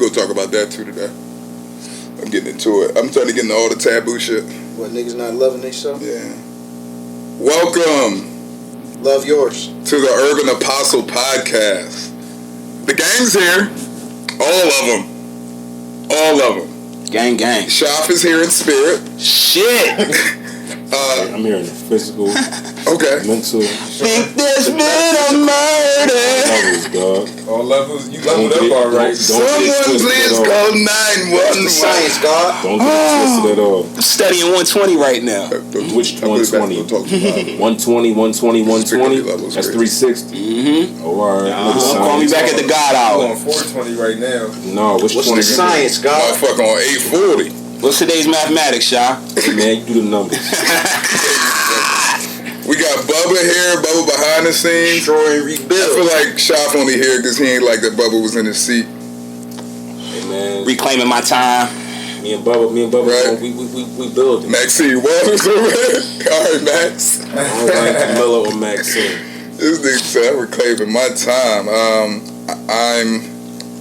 gonna talk about that too today. I'm getting into it. I'm trying to get into all the taboo shit. What, niggas not loving themselves? Yeah. Welcome. Love yours. To the Urban Apostle Podcast. The gang's here. All of them. All of them. Gang, gang. Shaf is here in spirit. Shit. I'm here in the physical, Okay. mental. Think there's been a murder. Levels, dog. All levels, you leveled up all right. Someone please call 911. Science, God. Don't get it twisted at all. I'm studying 120 right now. Which 120? 120, 120, 120. That's 360. Mm-hmm. Oh, all right. Call me back at the God I'm hour. on 420 right now. No, which What's 20? the science, God? Motherfucker on 840. What's today's mathematics, Sha? Hey, man, you do the numbers. We got Bubba here, Bubba behind the scenes. Destroy and I rebuild. feel like Shaf only here because he ain't like that Bubba was in his seat. Hey, man. Reclaiming my time. Me and Bubba, Right. we build it. Maxine Walters over here. All right, Max. I don't like Camilla or Maxine. This nigga said I'm reclaiming my time. I'm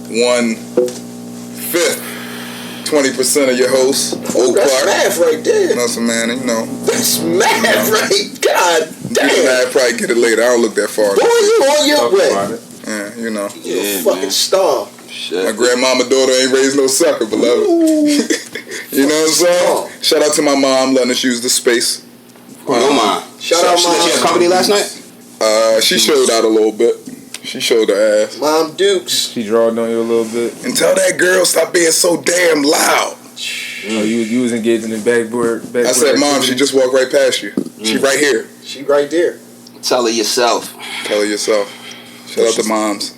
1/5. 20% of your hosts. Old That's Clark. math right there. You know some man, you know. That's math right. God Do the damn. math, probably get it later. I don't look that far. Boy, you on your Talk way. about it. Yeah, you know. You a Yeah, fucking man. star. My Shit. grandmama daughter ain't raised no sucker, beloved. You know what I'm saying? Shout out to my mom letting us use the space. No mind. Shout out She let you have Mom. company last night? She showed out a little bit. She showed her ass. Mom Dukes. She drawed on you a little bit. And tell that girl stop being so damn loud. Oh, you was engaged in the backboard. I said, Mom, she just walked right past you. She right here. She right there. Tell her yourself. Tell her yourself. Shout out to moms.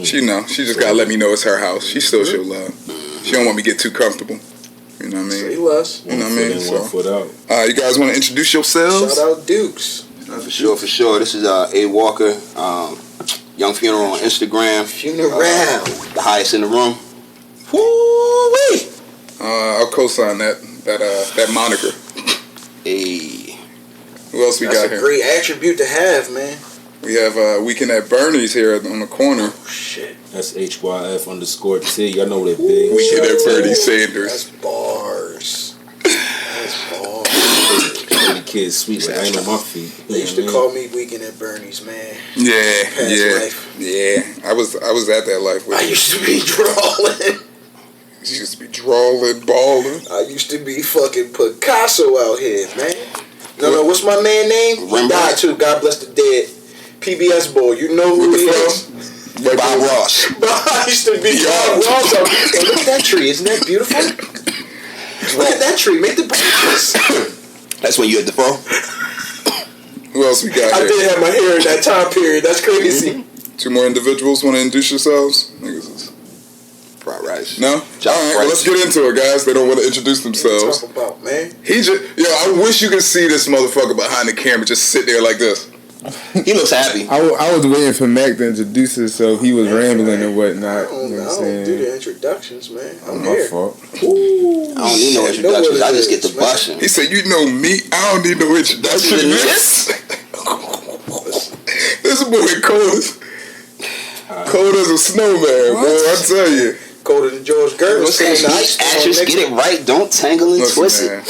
She know. She just gotta let me know it's her house. She still show love. She don't want me to get too comfortable. You know what I Say mean? less. You know what I mean? One So, foot out. you guys want to introduce yourselves? Shout out Dukes. For sure, for sure. This is A. Walker. Young Funeral on Instagram. Funeral. The highest in the room. Woo-wee! I'll co-sign that moniker. Hey. Who else we That's got a here? great attribute to have, man. We have Weekend at Bernie's here on the corner. Oh, shit. That's HYF_T. Y'all know that big. Weekend at Bernie That's Sanders. bars. That's bars. The kids sweet, like I ain't on my feet. They used to call me Weekend at Bernie's, man. Yeah, Past yeah, life. yeah. I was at that life with I you. used to be drawing. She used to be drawing, balling. I used to be fucking Picasso out here, man. No, what's my man name? He Rembrandt. died too. God bless the dead. PBS boy, you know who he is. Bob Ross. I used to be Bob Ross. Hey, look at that tree. Isn't that beautiful? Look at that tree. Make the branches. That's when you at the pro? Who else we got I here? did have my hair in that time period. That's crazy. Two more individuals want to introduce yourselves? Niggas is... Fried rice. No? Alright, well, let's get into it, guys. They don't want to introduce What themselves. you talking about, man? I wish you could see this motherfucker behind the camera just sit there like this. He looks happy. I was waiting for Mac to introduce himself. He was rambling and whatnot. I You know what I'm don't do saying? the introductions, man. I'm My here. fault. I don't need no Shit, know what introductions. it I just get is, the man. bushing. He said, you know me, I don't need no introduction. This boy cold as a snowman, boy, I tell you. Colder than George Gervin. saying the ice storm Actress, next get it right. Don't tangle and Listen, twist man.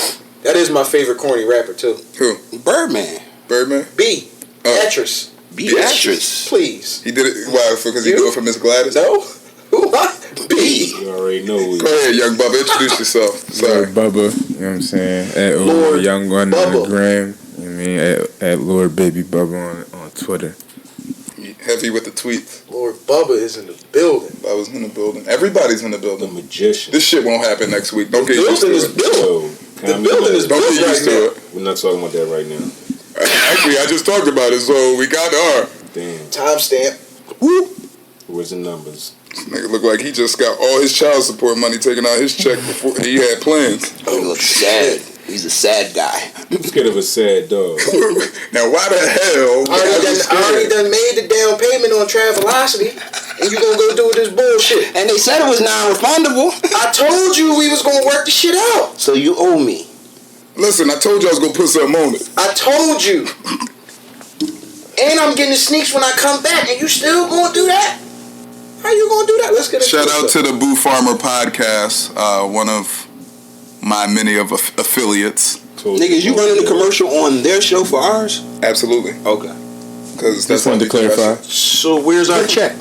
That is my favorite corny rapper too. Who? it. Birdman. Birdman? B. Oh. Actress. Beatrice. Please. He did it, why, because he You? do it for Miss Gladys? No? Who? B. You already know who Go ahead, young Bubba, introduce yourself. Sorry, Sorry. Bubba. You know what I'm saying? At Lord Young One on Bubba. the gram. You know what I mean? At Lord Baby Bubba on Twitter. Heavy with the tweets. Lord Bubba is in the building. I was in the building. Everybody's in the the building. magician. This shit won't happen next week. Don't The get used to building is it. built. Yo, The building is Don't built get used right to now. it. We're not talking about that right now. Actually, I just talked about it, so we got our. Damn. Timestamp. Where's the numbers? This nigga look like he just got all his child support money taken out his check before he had plans. He looks sad. He's a sad guy. Scared of a sad dog. Now, why the hell? I already done made the down payment on Travelocity, and you gonna go do this bullshit. And they said it was non-refundable. I told you we was gonna work the shit out. So you owe me. Listen, I told you I was gonna put something on it. I told you. And I'm getting the sneaks when I come back, and you still gonna do that? How you gonna do that? Let's get Shout out to the Boo Farmer podcast, one of my many of affiliates. Niggas, you running a commercial on their show for ours? Absolutely, Okay. because Just wanted to clarify. So where's our check?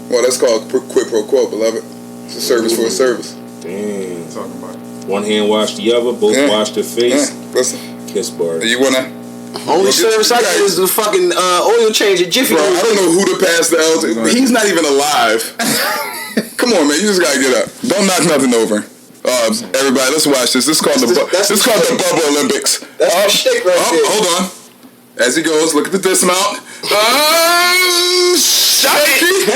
Well, that's called quid pro quo, beloved. It's a service for a service. Damn. Talking about it. One hand wash the other, both Yeah. wash their face. Listen, Kiss bar. you wanna? Only service I got is the fucking oil change at Jiffy. Bro, I don't know who to pass the L to. He's not even alive. Come on, man. You just gotta get up. Don't knock nothing over. Everybody, let's watch this. This is called the Bubba Olympics. That's my shtick right there. Hold on. As he goes, look at the dismount. Shit.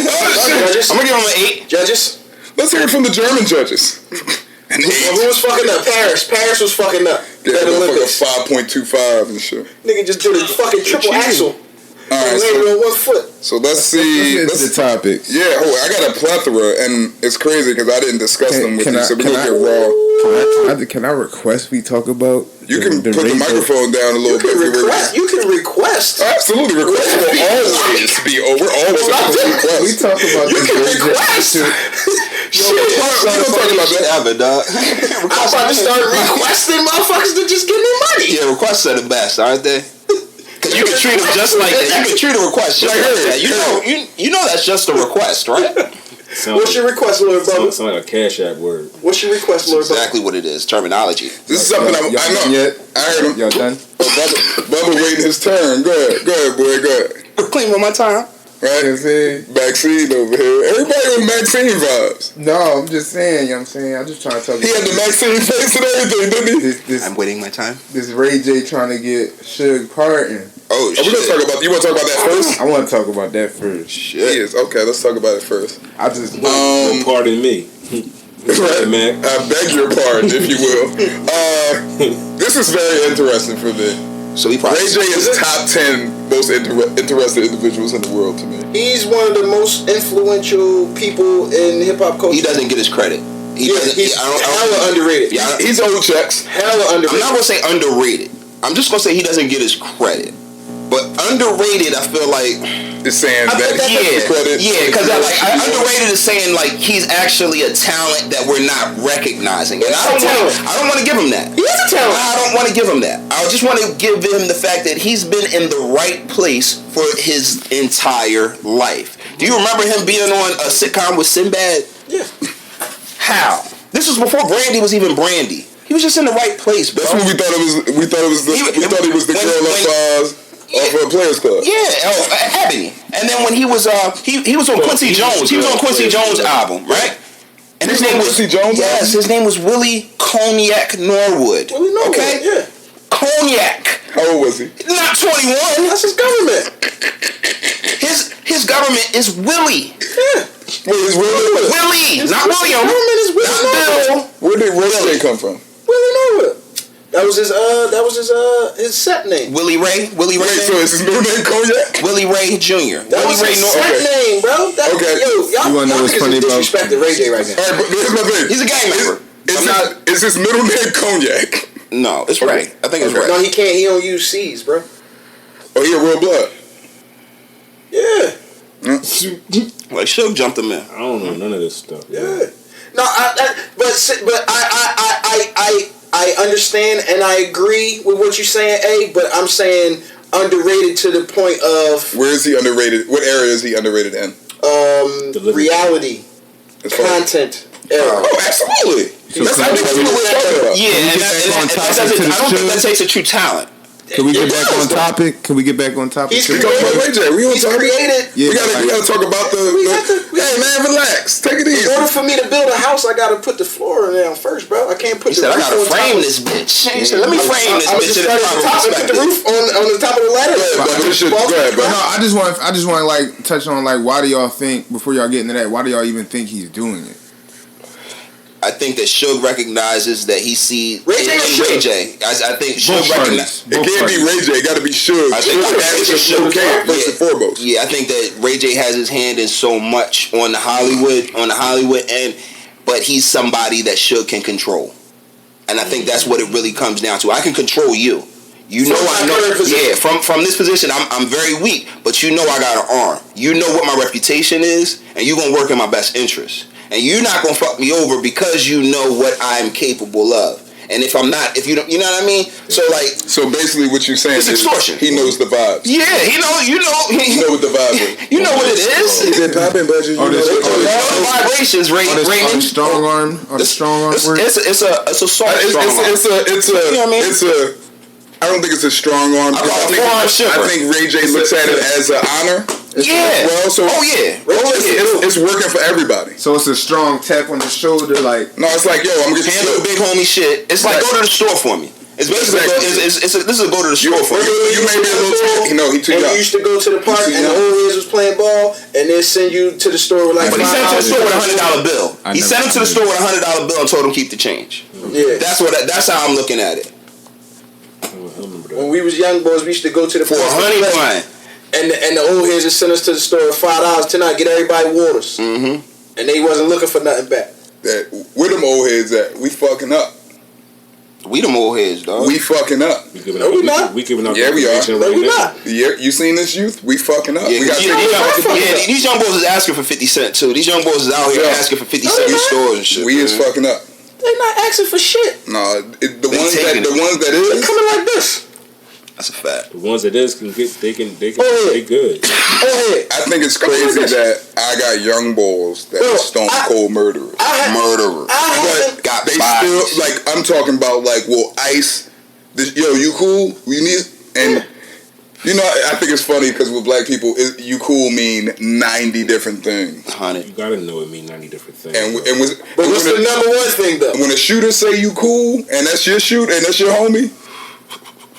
Judges. I'm gonna give him an 8. Judges. Let's hear it from the German judges. And Who was fucking up? Paris. Paris was fucking up. Yeah, That Olympics. 5.25 and shit. Nigga just did a fucking triple axel. All right, Landed on 1 foot. so let's see. Let's get to the topics. Yeah, I got a plethora, and it's crazy because I didn't discuss them with you, so we're gonna get raw. Can I request we talk about? You can put the race microphone down a little bit. You can request. Absolutely, request will always be over. Always request. We talk about You this can race request. Shit, we don't talk about that. Ever, dog. I'm about to start requesting motherfuckers to just give me money. Yeah, requests are the best, aren't they? Because you can treat them just like that. You can treat a request just like that. You know that's just a request, right? What's your request, Lord Bubba? Sounds like a Cash App word. What's your request, Lord Bubba? Exactly what it is. Terminology. This is something I Y'all done know. yet? I heard him. Y'all done? Bubba waiting his turn. Go ahead, boy, go ahead. Clean with my time. Right? You know what I'm saying? Maxine over here. Everybody with Maxine vibes. No, I'm just saying, you know what I'm saying? I'm just trying to tell you. He had the Maxine face and everything, didn't he? This I'm waiting my time. this Ray J trying to get Suge pardoned. Oh, Are we gonna talk about? You want to talk about that first? I want to talk about that first. shit. Yes. Okay, let's talk about it first. I just Pardon me. Right. Mac. I beg your pardon, if you will. This is very interesting for me. So he probably Ray J is top 10 most interested individuals in the world to me. He's one of the most influential people in hip hop culture. he doesn't get his credit. He doesn't. He's I don't, hella underrated. Yeah, He's old checks. Hella I'm underrated. not gonna say underrated. I'm just gonna say he doesn't get his credit. But underrated, I feel like Is saying that he gets the credit. because underrated is saying like he's actually a talent that we're not recognizing, and I don't want to give him that. He is a talent. I don't want to give him that. I just want to give him the fact that he's been in the right place for his entire life. Do you remember him being on a sitcom with Sinbad? Yeah. How? This was before Brandy was even Brandy. He was just in the right place, bro. That's what we thought it was. We thought he was the girl off of Players Club. Yeah, Ebony. And then when he was he was on Quincy Jones. He was on Quincy Jones' album, right? And his name was Quincy Jones. Yes, his name was Willie Cognac Norwood. Willie Norwood, Okay, yeah. Cognac, How old was he? not 21. That's his government. His government is Willie. Yeah. Wait, is Willie? Willie, not His William. government is Willie Not Norwood. Bill. Where did Ray J come from? Willie Norwood. That was his set name. Willie Ray. Willie Ray. Wait, so is his middle name Cognac? Willie Ray Jr. That Willie was Ray his Norwood. set name, bro. That, Okay. Yo, y'all, You wanna know y'all what's niggas funny is about- disrespecting Ray J right now. All right, but here's my thing. He's a gang member. Is his middle name Cognac? No, it's Ray. I think it's Okay. Ray. No, he can't. He don't use C's, bro. Oh, he a real blood. Yeah. Like Suge jumped him in. I don't know none of this stuff. Yeah. No, but I understand and I agree with what you're saying, but I'm saying underrated to the point of Where is he underrated? What area is he underrated in? reality, As far as- content. Era. Oh, absolutely. That's I think that's what we're talking about. Yeah, and get back on that topic doesn't, to the I don't think Suge? that takes a true talent. Can we get It back does, on though. topic? Can we get back on topic? He's We talking about Ray J. We don't He's talk created. Yeah, we gotta talk about the hey man, relax. Take it easy. In order for me to build a house, I gotta put the floor down first, bro. I can't put He the said, I roof gotta on top frame of- this bitch. He said, let me frame this I was bitch just in starting the at the proper top and put the perspective. roof on the top of the ladder. Go ahead, bro. No, I just want to like touch on like why do y'all think before y'all get into that? Why do y'all even think he's doing it? I think that Suge recognizes that he sees Ray J or in Ray Suge? J. I think Suge Both recognizes. parties. It can't be Ray J. It got to be Suge. I think Suge can first and foremost. Yeah, I think that Ray J has his hand in so much on the Hollywood end, but he's somebody that Suge can control, and I think that's what it really comes down to. I can control you. You know I know. current position. Yeah, from this position, I'm very weak, but you know I got an arm. You know what my reputation is, and you gonna work in my best interest. And you're not gonna fuck me over because you know what I'm capable of. And if I'm not, if you don't, you know what I mean? So like, So basically, what you're saying It's is extortion. he knows the vibes. yeah, you know You know what the vibe is. you know what it is. He been popping, but you know this- they oh, told this- you. All the vibrations, Are the Raymond. strong arm? Are the strong arm work? It's a soft It's strong arm. a You know what I mean? it's a. I don't think it's a strong arm. I call it a forearm shipper. I think Ray J looks at it as an honor. Yeah. Well, so Oh yeah. it's working for everybody. So it's a strong tap on the shoulder, like No, it's like, yo, I'm gonna get Handle big homie shit. It's like go to the store for me. It's basically Exactly. this is a go to the You, store for me. you may be a little too. No, he too And young. you used to go to the park You see and the that? old heads was playing ball, and they send you to the store with like But he sent him to the store with $100 bill. I He never sent him to the seen store with $100 bill and told him keep the change. Yeah. That's how I'm looking at it. I remember that. When we was young boys, we used to go to the For park a honey bun. and the old heads would send us to the store with $5 tonight, get everybody waters, Mm-hmm. and they wasn't looking for nothing back. That where them old heads at? We fucking up. We them old heads, dog. We fucking up. We giving No, out. we not. We giving out. Yeah, we are. information No, right we now. not. Yeah, you seen this youth? We fucking up. Yeah, We got these young boys is asking for 50 Cent too. These young boys is out here Yeah. asking for 50 No, Cent in they're not. stores and shit. We is man. fucking up. They not asking for shit. No, the They ones taking that They is. coming like this. That's a fact. The ones that is can get. They can. Oh, yeah. They good. Go ahead. I think it's Come on, crazy listen. that I got young bulls that Bro, are stone I- cold murderers. Murderer. I haven't. But Got they bodies. still like. I'm talking about like, well, Ice. This, yo, you cool? We need and. You know, I think it's funny because with black people, you cool mean 90 different things. 100. You gotta know it mean 90 different things. And bro. But what's the number one thing though? when a shooter say you cool and that's your shoot and that's your homie,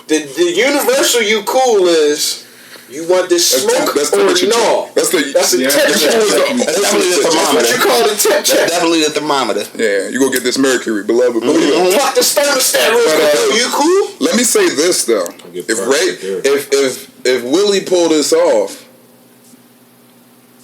The universal you cool is you want this smoke that's or temperature. no? That's the That's a Yeah. temperature. That's definitely the That's what thermometer. you call the temp That's check. definitely the thermometer. yeah. You go get this mercury, beloved. But Fuck the thermostat real But, quick. Yo, you cool? let me say this though: get if props Ray, right there. if Willie pulled this off,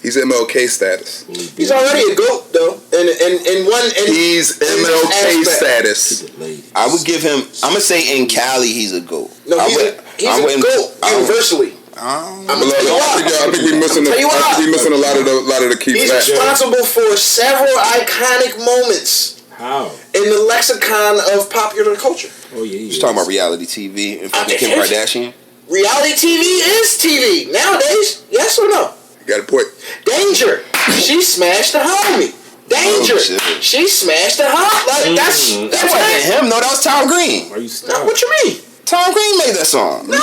he's MLK status. He's already a goat though, and one. And He's in MLK this aspect. status. Lady. I would give him. I'm gonna say in Cali he's a goat. No, he's a goat universally. I'm gonna Beloved, tell you why. I think we missing. Tell you why. A lot of the key He's facts. responsible for several iconic moments How? in the lexicon of popular culture. Oh yeah. He's talking about reality TV and fucking I Kim think- Kardashian. Reality TV is TV nowadays. Yes or no? Got a point. Danger. She smashed the homie. Danger. Oh, shit. She smashed the homie. Like that's That wasn't him. No, that was Tom Green. Why you No, stop? what you mean? Tom Green made that song. No,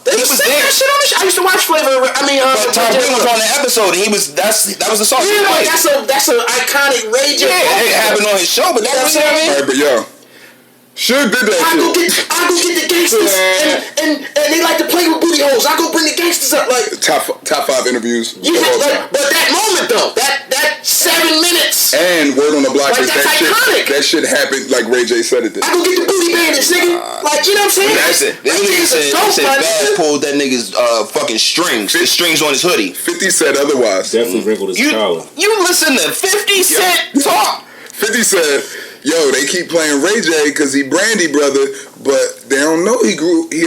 they He was was saying there. that shit on the show. I used to watch Flavor. I mean, But Tom Green was on the episode, and that was the song. Yeah, he like played. that's an iconic rage. Yeah, it happened on his show, but that was You know what I'm it. All right, but yo, Suge did that I go shit. get the gangsters, and they like to play with booty holes. I go bring the gangsters up, like Top 5 interviews you of all had, time. but that moment though, that 7 minutes. And word on the block Like, is that's iconic. that shit happened like Ray J said it did. I go get the booty bandits, nigga. Like you know what I'm saying? That's it. This Ray J nigga is a said, dope man. Bad pulled that nigga's fucking strings. The strings on his hoodie. 50 said otherwise. Definitely wrinkled his collar. You listen to 50 Cent talk. 50 said, yo, they keep playing Ray J because he Brandy brother, but they don't know he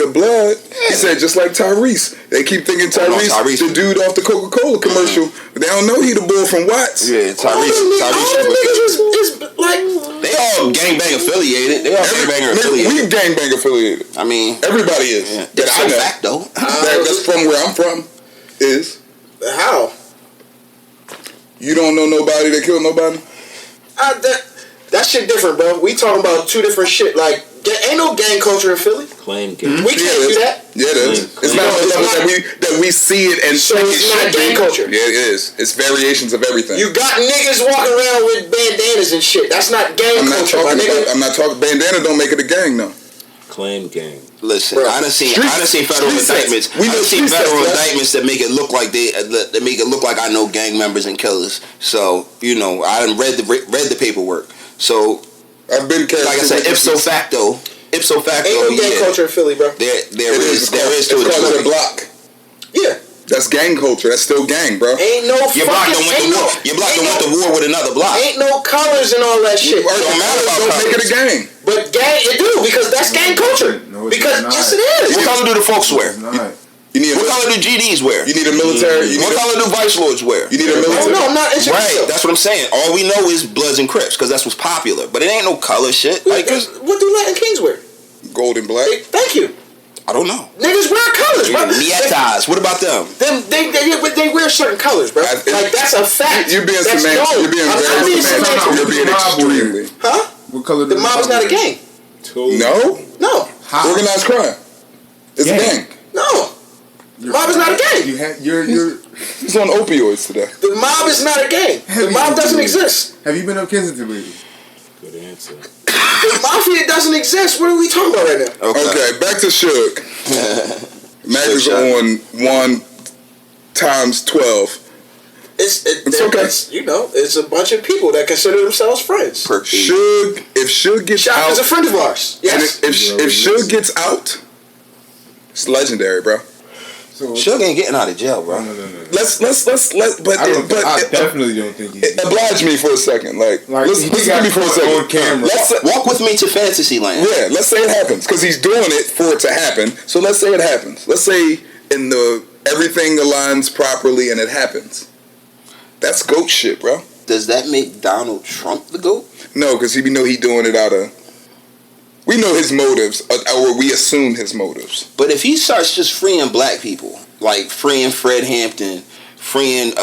a blood. He said, just like Tyrese. They keep thinking Tyrese, Tyrese. the dude off the Coca-Cola commercial, but they don't know he the bull from Watts. Yeah, All them niggas is like They all gangbang affiliated. They all gangbanger affiliated. We gangbang affiliated. I mean, Everybody is. yeah. That That's I a know. fact though. That's from where I'm from. Is how? you don't know nobody that killed nobody? That shit different, bro. We talking about two different shit. Like ain't no gang culture in Philly. Claim game. We can't do that. Yeah, it is. It's not on the level that we see it and So think it's it not should gang be. culture. Yeah, it is. It's variations of everything. You got niggas walking around with bandanas and shit. That's not gang culture, my nigga. I'm not talking. Bandana don't make it a gang, though. Claim game. Listen, Bro. I done seen federal street sex. indictments. We know I done seen street sex, federal bro. indictments that make it look like that make it look like I know gang members and killers. So I done read the paperwork. So I've been careful. like I said, ipso facto, Ain't no gang yeah, culture in Philly, bro. there is to It's a called a degree. block. Yeah. That's gang culture. That's still gang, bro. Ain't no Your block fucking don't went to war. Your block don't went to war with another block. Ain't no colors and all that shit. Don't matter about Don't make it a colors. gang. But gang, it do because that's gang culture. No No, it's Because not. yes, it is. What color do the folks wear? It's not. You need What color do GDs wear? You need a military. You need What color do Vice Lords wear? You need a Oh military. no, I'm not interested. Right, that's what I'm saying. All we know is Bloods and Crips because that's what's popular. But it ain't no color shit. Like, What do Latin Kings wear? Gold and black. Thank you. I don't know. Niggas wear colors, bro. Nietas, what about them? They wear certain colors, bro. Like that's a fact. You're being That's semantic. known. You're being I'm very being semantic. semantic. You're being extremely. Huh? What color? The mob is not a gang. No. No. How? Organized crime. It's a gang. No. The mob is not a gang. You're. He's on opioids today. The mob is not a gang. The mob doesn't exist. Have you been up Kensington lately? Good answer. The mafia doesn't exist. What are we talking about right now? Okay, back to Suge. Mac is on 1 times 12. It's okay. It's a bunch of people that consider themselves friends. Suge, if Suge gets Shaq out, is a friend of ours. and Yes. if Suge gets out, it's legendary, bro. So Suge ain't getting out of jail, bro. No. Let's but I definitely don't think he's. oblige me for a second. Like listen he to got me for a caught second. on camera. Walk with me to Fantasyland. Yeah, let's say it happens because he's doing it for it to happen. So let's say it happens. Let's say everything aligns properly and it happens. That's GOAT shit, bro. Does that make Donald Trump the GOAT? No, because we know he doing it out of. We know his motives, or we assume his motives. But if he starts just freeing black people, like freeing Fred Hampton, freeing, you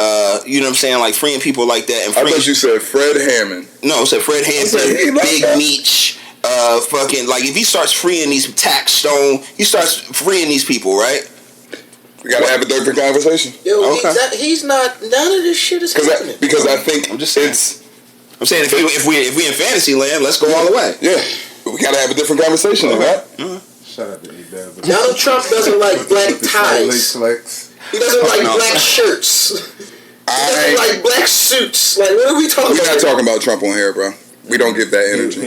know what I'm saying, like freeing people like that, and I freeing, thought you said Fred Hammond. no, I said Fred Hampton, He like Big that. Meech, fucking, like if he starts freeing these Tax Stone, he starts freeing these people, right? We gotta have a different conversation. Yo, Okay. he's not. None of this shit is happening. Because I think I'm just saying. I'm saying if we in Fantasyland, let's go all the way. yeah, we gotta have a different conversation, right? Shout out to A-Dub. Donald Trump doesn't like black ties. Flex. He doesn't like No. black shirts. He doesn't like black suits. Like, what are we talking We're about? not talking about Trump on here, bro. We don't give that energy.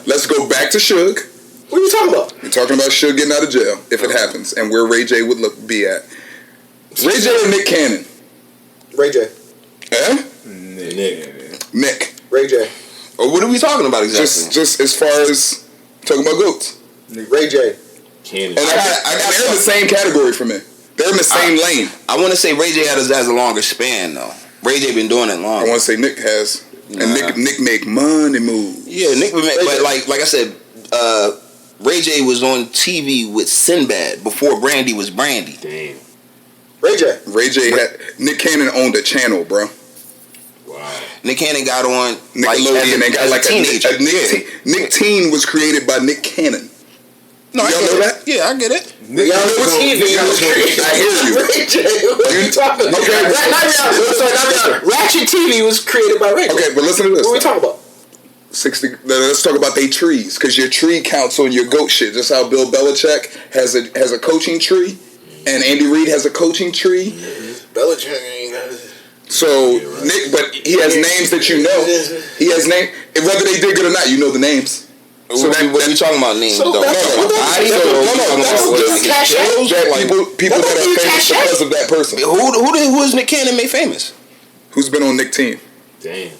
Let's go back to Suge. What are we talking about? We're talking about Suge getting out of jail if it happens, and where Ray J would be at. Ray J or Nick Cannon? Ray J. Eh? Nick. Ray J. Or what are we talking about exactly? Just as far as talking about GOATs. Ray J. Cannon. And they're in the same category for me. They're in the same lane. I want to say Ray J has a longer span though. Ray J been doing it I long. want to say Nick has. And Nick make money moves. Yeah, Nick been, but like I said, Ray J was on TV with Sinbad before Brandy was Brandy. Damn. Ray J. Ray J had Nick Cannon owned a channel, bro. Wow. Nick Cannon got on Nickelodeon and got like a teenager. Nick Teen was created by Nick Cannon. No, Y'all know that? Yeah, I get it. Y'all know what TV was created. I hear you. Ray J. What are you talking about? Okay. Not Ratchet TV was created by Ray J. Okay, but listen to this. What are we talking about? 60. Let's talk about they trees, because your tree counts on your GOAT shit. Just how Bill Belichick has a coaching tree, and Andy Reid has a coaching tree. Belichick ain't So Nick, but he has names that you know. He has name, and whether they did good or not, you know the names. So what are you talking about names So though? that's- People that are famous because of that person. Who is Nick Cannon made famous? Who's been on Nick Team? Damn.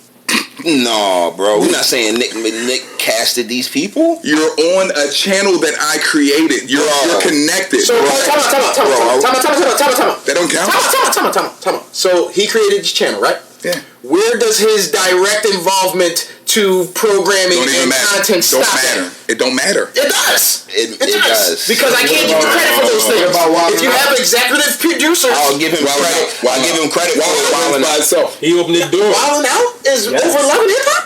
No, bro. We're not saying Nick casted these people. You're on a channel that I created. You're connected. So time out. They don't count. Time out. So he created this channel, right? Yeah. Where does his direct involvement to programming Don't even and matter. content Don't stop matter. at? It don't matter. It does. It does. Because I can't give you credit for those things. If you have executive producers, I'll give him credit. I'll give him credit for Wildin' by itself. He opened the door. Wildin' Out is over Love and Hip Hop?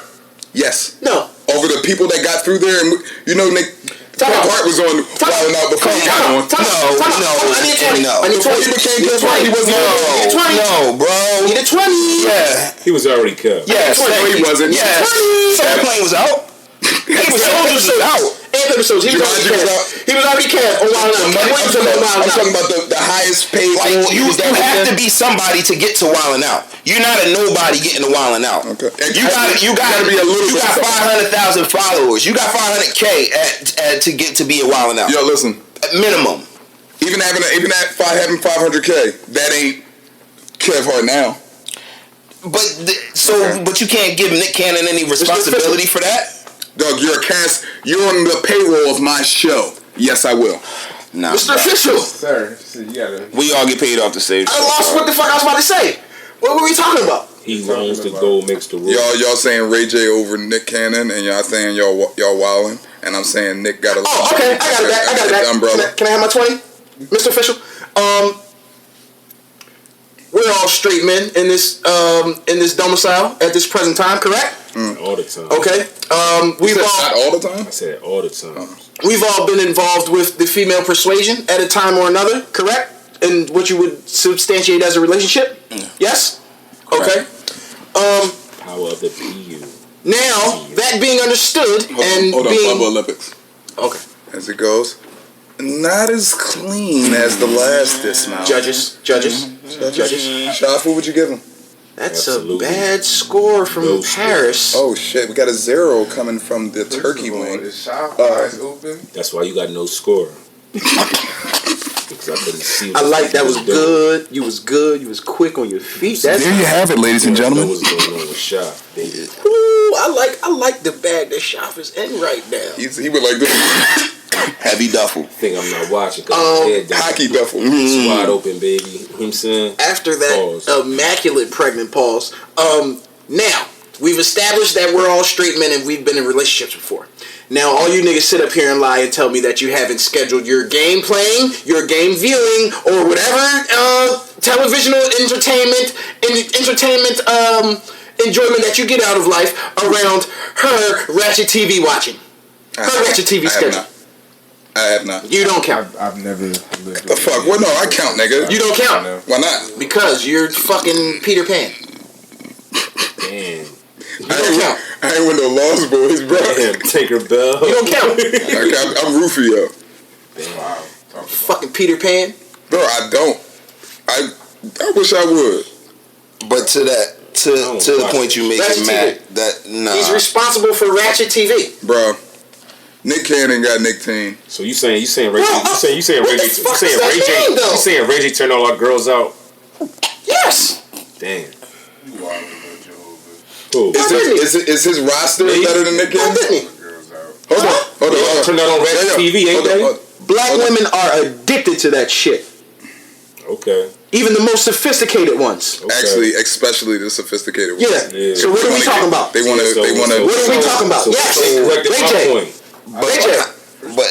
Yes. No. Over the people that got through there, and you know, Nick. Time out. Hart was on Wildin' Out before he got on. I need 20. No. I need 20. Before he became Jeff Hart, he wasn't on. No, bro. I need a 20. Yeah. He was already cut. Yes. No, he wasn't. Yes. Soul Plane was out. Soldiers was out. Episodes. He was already cast on Wild Out. I'm talking about the highest paid. Like you have to be somebody to get to Wildin' Out. You're not a nobody getting to Wildin' Out. Okay. You got be a little. You got 500,000 followers. You got 500K to get to be a Wildin' Out. Yo, listen. Minimum. Even having 500K, that ain't Kev Hart now. But you can't give Nick Cannon any responsibility for that. Doug, you're on the payroll of my show. Yes, I will. Nah, Mr. Official. Sir, you gotta. we all get paid off the same. I lost what the fuck I was about to say. What were we talking about? He owns the gold mix the rule. Y'all saying Ray J over Nick Cannon, and y'all saying y'all wildin', and I'm saying Nick got a. Oh, okay. I got it back. I got it back. Umbrella. Can I have my 20, Mr. Official? We're all straight men in this domicile at this present time, correct? All the time. Okay. We've Not all all the time. I said all the time. we've all been involved with the female persuasion at a time or another, correct? In what you would substantiate as a relationship. Yes. Okay. Power of the PU. Now that being understood and Hold on, being Bubba Olympics. okay, As it goes, not as clean as the last dismount. judges. Shaf, what would you give him? That's Absolutely. a bad score from No score. Paris. Oh shit, we got a 0 coming from the turkey wing. Is shop eyes open? That's why you got no score. Because I couldn't see. I like that. Was doing. good. You was good. You was quick on your feet. That's There you have it, ladies and Know gentlemen. what's going on with Shop, baby. ooh, I like the bag that Shop is in right now. He would like this Heavy duffel. I think I'm not watching. Cause my head down. hockey duffel. Wide open, baby. You know what I'm saying? After that Pause. immaculate pregnant pause. Now we've established that we're all straight men and we've been in relationships before. Now all you niggas sit up here and lie and tell me that you haven't scheduled your game playing, your game viewing, or whatever televisional entertainment enjoyment that you get out of life around her ratchet TV watching. Her ratchet TV schedule. I have not. You don't count. I've never lived. The fuck? Well, no, I count, nigga. You don't count Why not? because you're fucking Peter Pan. Damn. You don't count. I ain't with no Lost Boys, bro. Damn. Tinkerbell. You don't count. I'm Rufio. Wow. Fucking Peter Pan. Bro, I don't. I wish I would. But to the point you Ratchet making, Matt, TV. that nah. He's responsible for Ratchet TV. Bro, Nick Cannon got Nick Teen. So you saying Ray J? Well, You saying what Ray the J? fuck does that mean, though? You saying Ray J turned all our girls out? Yes. Damn. You are with Jehovah. Who? Is his roster Me? better than Nick Why Cannon? didn't he? Girls out. Hold on. Turned out on Ratchet TV, ain't they? Black women are addicted to that shit. Okay. Even the most sophisticated ones. Okay. Actually, especially the sophisticated ones. Yeah. Yeah. So what are we talking about? They want to. So- They want to. What are we talking about? So Yes. corrected Ray my J. point. Ray J. But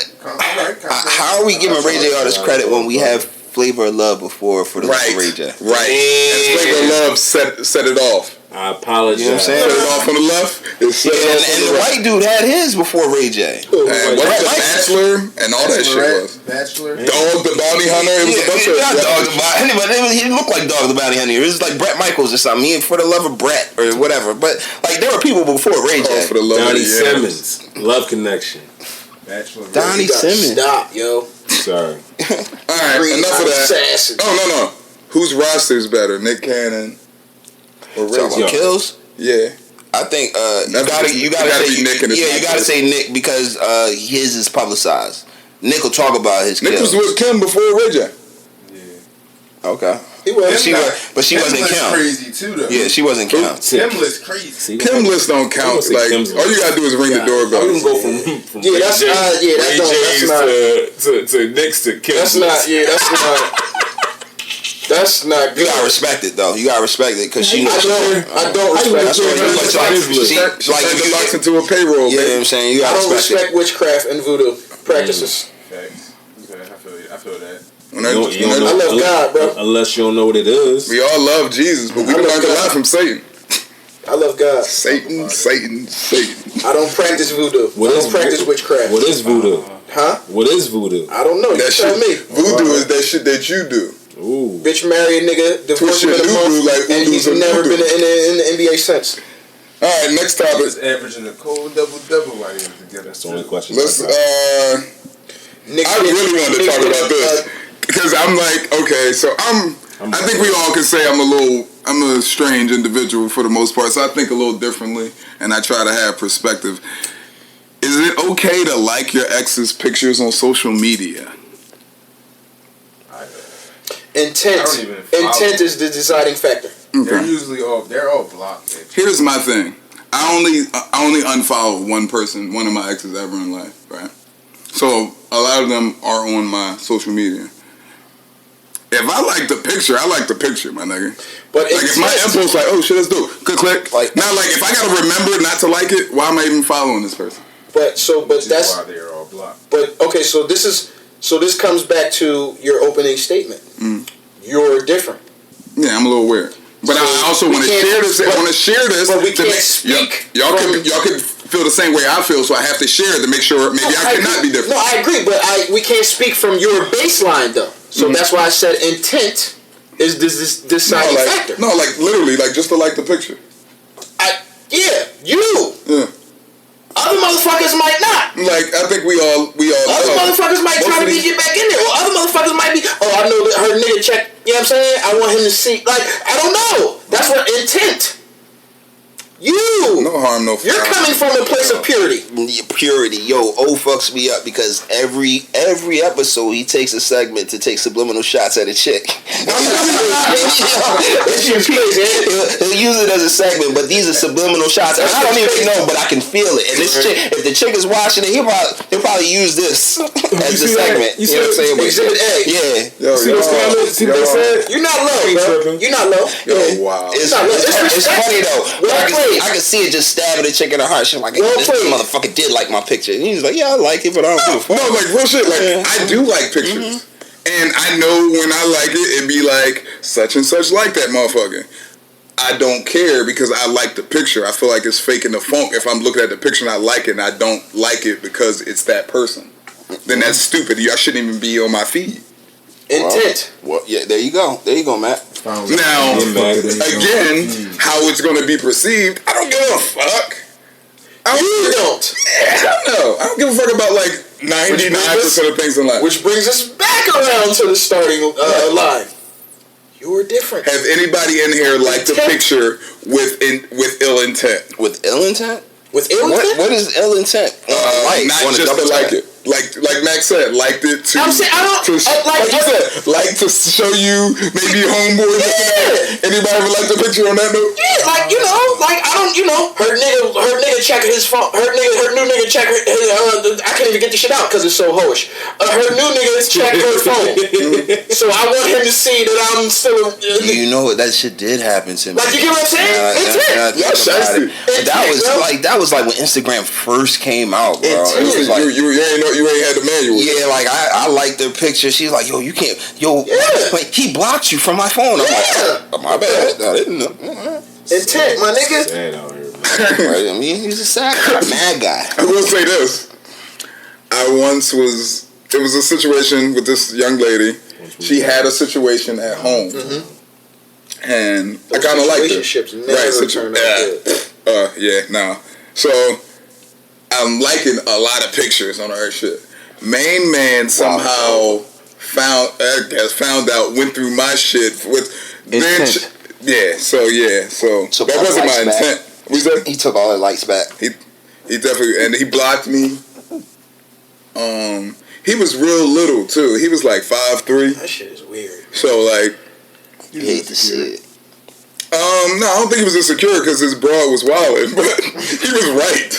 how are we giving Ray J all this credit when we have Flavor of Love before for the Right. Ray J? Right. And Flavor of Love set it off. I apologize. You know what I'm saying? Set it off on the left. It set Yeah, it off on and the the right. white dude had his before Ray J. And what's the Bachelor and all that shit was. Bachelor. Dog the Bounty Hunter. It was a bunch of. Not Dog the Bounty Hunter, but he didn't look like Dog the Bounty Hunter. It was like Brett Michaels or something. He for the love of Brett or whatever. But like there were people before Ray Oh, J. for the love of Donnie the yams. Simmons. Love Connection. Bachelor. Donnie You gotta Simmons. Stop, yo. Sorry. All right, enough of that. Assassin. Oh no. Whose roster's better, Nick Cannon or Ray Talking J? about kills. Yeah. I think That's- you gotta gotta say be Nick and his yeah, you gotta podcast. say Nick because his is publicized. Nick will talk about his Nick kills. was with Kim before Ray J. Okay. He was. But she wasn't count. Crazy too though. Yeah, she wasn't count. Kimless crazy. See, Kim list don't count. see Like Kim's all you gotta do is ring the I doorbell. wouldn't go from Yeah, that's Ray J, not- yeah, that Ray don't- J's that's to Nick's to Kim. That's not. Yeah, that's not. That's not You good. gotta respect it though. You gotta respect it because she knows. I don't respect. That's what it. it's She like. turned the box into a payroll, You know what man. I'm saying? You I gotta don't respect respect witchcraft and voodoo practices. Facts. Okay, I feel that. When You don't- you don't when know- I love God, bro. Unless you don't know what it is. we all love Jesus, but we I love learned a God. lot from Satan. I love God. Satan. I don't practice voodoo. What I is don't practice witchcraft. What is voodoo? Huh? What is voodoo? I don't know. You That tell shit. me. Voodoo is that shit that you do. Ooh. Bitch, marry a nigga, divorce him in a your month, voodoo like and he's voodoo's a never voodoo. been in the NBA since. All right, next topic. It's averaging a cold double while they was together. That's the only question. Let's. I got. Nick, I really wanted to Nick talk did, about this because I'm like, okay, so I think we all can say I'm a strange individual for the most part, so I think a little differently, and I try to have perspective. Is it okay to like your ex's pictures on social media? Intent. I don't even follow. Intent is the deciding factor. They're usually they're all blocked. Bitch. Here's my thing. I only unfollowed one person, one of my exes ever in life, right? So a lot of them are on my social media. If I like the picture, I like the picture, my nigga. But like if my impulse, like, oh shit, let's do it. Click. Like, now, like if I gotta remember not to like it, why am I even following this person? But that's why they're all blocked. But okay, so this comes back to your opening statement. You're different. Yeah, I'm a little weird. But So I also want to share this. I want to share this. But we to can't make, speak. Y'all can feel the same way I feel, so I have to share it to make sure maybe I cannot be different. No, I agree, but we can't speak from your baseline though. So that's why I said intent is this deciding factor. No, like literally, like just to like the picture. You. Yeah. Other motherfuckers might not. Like I think we all. Other motherfuckers might try to get back in there. Or other motherfuckers might be, I know that her nigga check, you know what I'm saying? I want him to see. Like, I don't know. That's what intent. No harm, no foul. You're coming from a place of purity. Purity, yo, O fucks me up because every episode he takes a segment to take subliminal shots at a chick. He'll use it as a segment, but these are subliminal shots. And I don't even know, but I can feel it. And this chick, if the chick is watching it, he'll probably use this as the segment. You know what I'm saying? Exhibit A. Yo, See what they said? You're not low, bro. You're not low. Yo, wow. It's It's funny though. Well I can see it just stabbing the chick in her heart. She's like, Well this played. motherfucker did like my picture. And he's like, yeah, I like it, but I don't give a fuck. No, like real shit. Like I do like pictures, and I know when I like it, it be like such and such like that motherfucker. I don't care because I like the picture. I feel like it's faking the funk if I'm looking at the picture and I like it and I don't like it because it's that person. Then that's stupid. Y'all shouldn't even be on my feed. Intent. Well, yeah, there you go, Matt. Now, again, how it's going to be perceived, I don't give a fuck. You don't. Hell no. I don't give a fuck about like 99% of things in life. Which brings us back around to the starting line. You're different. Has anybody in here liked the picture with ill intent? With ill intent? With ill intent? What is ill intent? Not just to like it. Like Max said, liked it to. I'm saying, like you said, like to show you maybe homeboy. Yeah. Anybody ever like the picture on that note? Yeah, like I don't, her nigga checking his phone. Her new nigga check I can't even get the shit out because it's so hoish. Her new nigga check her phone, so I want him to see that I'm still. You know what? That shit did happen to me. Like, you get what I'm saying? That was like when Instagram first came out, bro. It was like, you ain't had the manual. Yeah, like I liked their picture. She's like, yo, you can't, like, he blocked you from my phone. I'm like, oh, my bad. I didn't know. Intent, my nigga. Sad out here, man. Right? I mean, he's a sad guy, mad guy. I will say this. It was a situation with this young lady. She had a situation at home. And I kind of liked it. Relationships never turn out good. So I'm liking a lot of pictures on her shit. Main man somehow found out, went through my shit with Intent. So that wasn't my intent. What you say? He took all the likes back. He definitely, and he blocked me. He was real little too. He was like 5'3". That shit is weird. So like, You hate to see it. no, I don't think he was insecure because his broad was wilding, but he was right.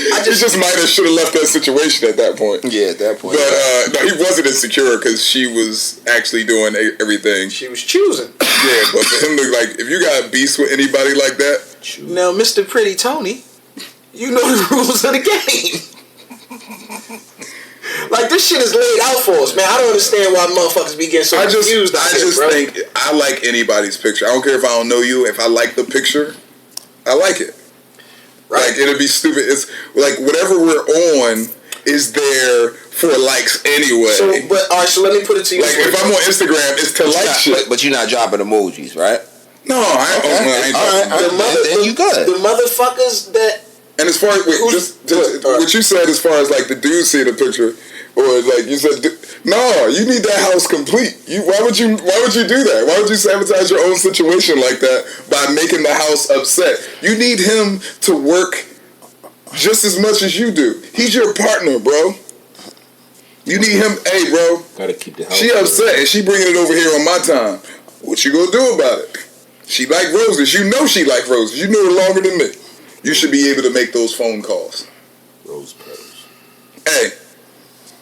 He just might have should have left that situation at that point. Yeah, at that point. But no, he wasn't insecure because she was actually doing everything. She was choosing. Yeah, but for him to like, if you got beef with anybody like that, Now, Mr. Pretty Tony, you know the rules of the game. Like, this shit is laid out for us, man. I don't understand why motherfuckers be getting so confused. I just think I like anybody's picture. I don't care if I don't know you. If I like the picture, I like it. Right. Like, it'd be stupid. It's like whatever we're on is there for likes anyway. So let me put it to you. Like, if I'm on Instagram, it's to like shit. But you're not dropping emojis, right? No, I ain't. Then you good. The motherfuckers that. And as far as what you said, as far as like the dude see the picture, or like you said, no, you need that house complete. Why would you do that? Why would you sabotage your own situation like that by making the house upset? You need him to work just as much as you do. He's your partner, bro. You need him. Hey, bro. Gotta keep the house. She upset and she bringing it over here on my time. What you gonna do about it? She like roses. You know she like roses. You know her longer than me. You should be able to make those phone calls. Rose petals. Hey,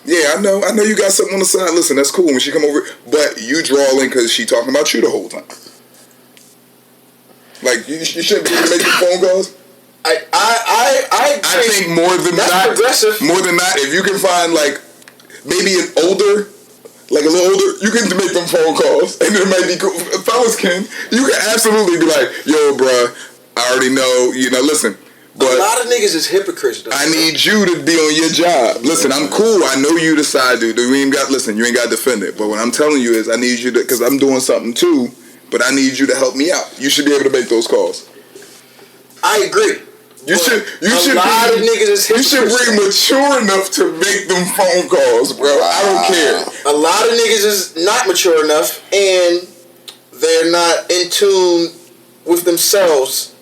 yeah, I know you got something on the side. Listen, that's cool when she come over, but you draw in because she talking about you the whole time. Like you shouldn't be able to make the phone calls. I think more than that's not, progressive. more than not, if you can find like maybe an older, like a little older, you can make them phone calls, and it might be cool. Fellas can, you can absolutely be like, yo, bruh, I already know, listen. But a lot of niggas is hypocrites, though. I need you to be on your job. Listen, I'm cool. I know you the side dude. You ain't got to defend it. But what I'm telling you is I need you to, because I'm doing something too, but I need you to help me out. You should be able to make those calls. I agree. You should be mature enough to make them phone calls, bro. I don't care. A lot of niggas is not mature enough, and they're not in tune with themselves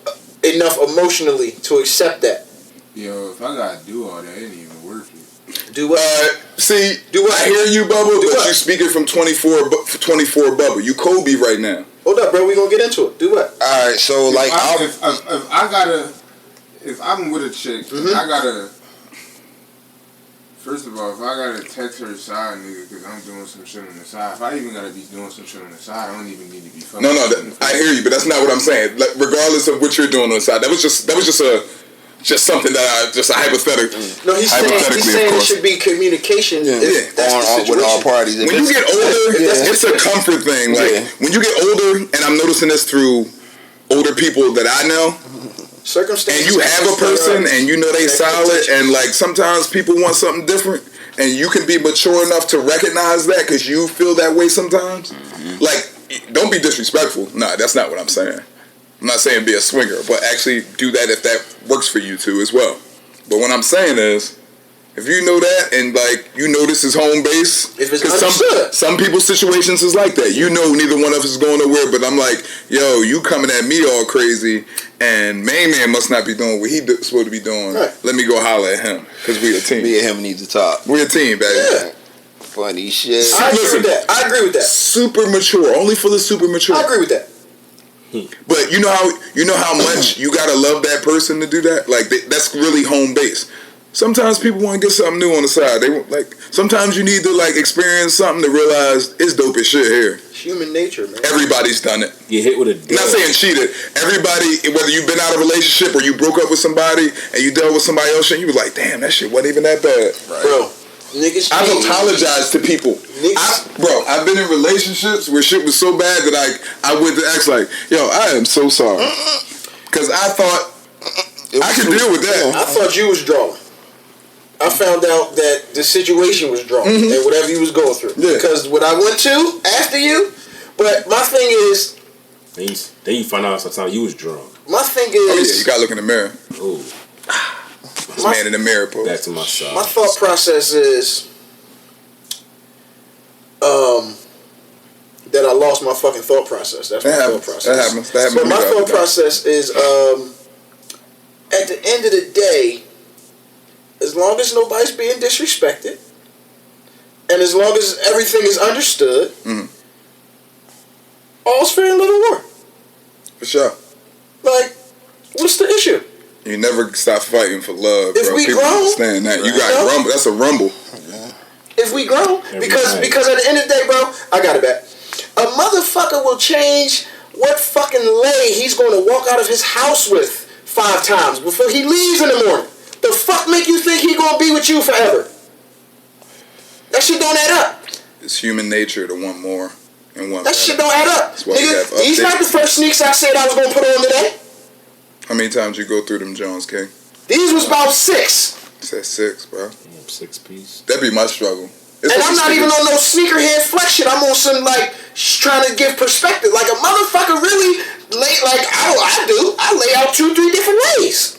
enough emotionally to accept that. Yo, if I gotta do all that, it ain't even worth it. Do what? Do what? I hear you, Bubba, but what? you speaking from 24 Bubba. You Kobe right now. Hold up, bro. We gonna get into it. Do what? All right, so like if I'm with a chick, I gotta. First of all, if I gotta text her side nigga because I'm doing some shit on the side, if I even gotta be doing some shit on the side, I don't even need to be fucking. No, I hear you, but that's not what I'm saying. Like, regardless of what you're doing on the side, that was just something that just a hypothetical. No, he's saying it should be communication. Yeah, that's with all parties. When you get older, it's a comfort thing. Like when you get older, and I'm noticing this through older people that I know. Circumstances. And you have a person, and you know they solid, and like sometimes people want something different, and you can be mature enough to recognize that because you feel that way sometimes. Like, don't be disrespectful. Nah, that's not what I'm saying. I'm not saying be a swinger, but actually do that if that works for you too as well. But what I'm saying is, if you know that and like you know this is home base, because some people's situations is like that. You know neither one of us is going nowhere, but I'm like, yo, you coming at me all crazy, and main man must not be doing what he supposed to be doing. Right. Let me go holler at him because we a team. Me and him need to talk. We a team, baby. Yeah. Funny shit. I agree with that. Super mature, only for the super mature. I agree with that. But you know how much you gotta love that person to do that. Like that's really home base. Sometimes people want to get something new on the side. They like sometimes you need to like experience something to realize it's dope as shit here. It's human nature, man. Everybody's done it. You hit with a I'm not saying cheated. Everybody, whether you've been out of a relationship or you broke up with somebody and you dealt with somebody else, and you was like, damn, that shit wasn't even that bad, right? Bro. Niggas I've apologized to people. I've been in relationships where shit was so bad that I went to ask like, yo, I am so sorry. Because I thought I could deal with that. I thought you was drawing. I found out that the situation was drawing and whatever you was going through. Yeah. Because what I went to after you, but my thing is... Then you find out sometimes you was drunk. My thing is... Oh yeah, you gotta look in the mirror. Ooh. Man in the mirror pose. Back to my side. My thought process is that I lost my fucking thought process. That's my thought process. That happens. But my thought process is at the end of the day, as long as nobody's being disrespected and as long as everything is understood, all's fair in love and war. For sure. Like, what's the issue? You never stop fighting for love, if bro. we People grow, understand that. You got rumble. That's a rumble. If we grow, because at the end of the day, bro, I got it back. A motherfucker will change what fucking lay he's going to walk out of his house with 5 times before he leaves in the morning. The fuck make you think he going to be with you forever? That shit don't add up. It's human nature to want more and want that better. Shit don't add up. Nigga, these not the first sneaks I said I was going to put on today. How many times you go through them Jones, King? These was about 6. Said 6, bro. 6 piece. That'd be my struggle. And I'm not even on no sneakerhead flex shit. I'm on some like trying to give perspective. Like a motherfucker really lay like I do. I lay out 2-3 different ways.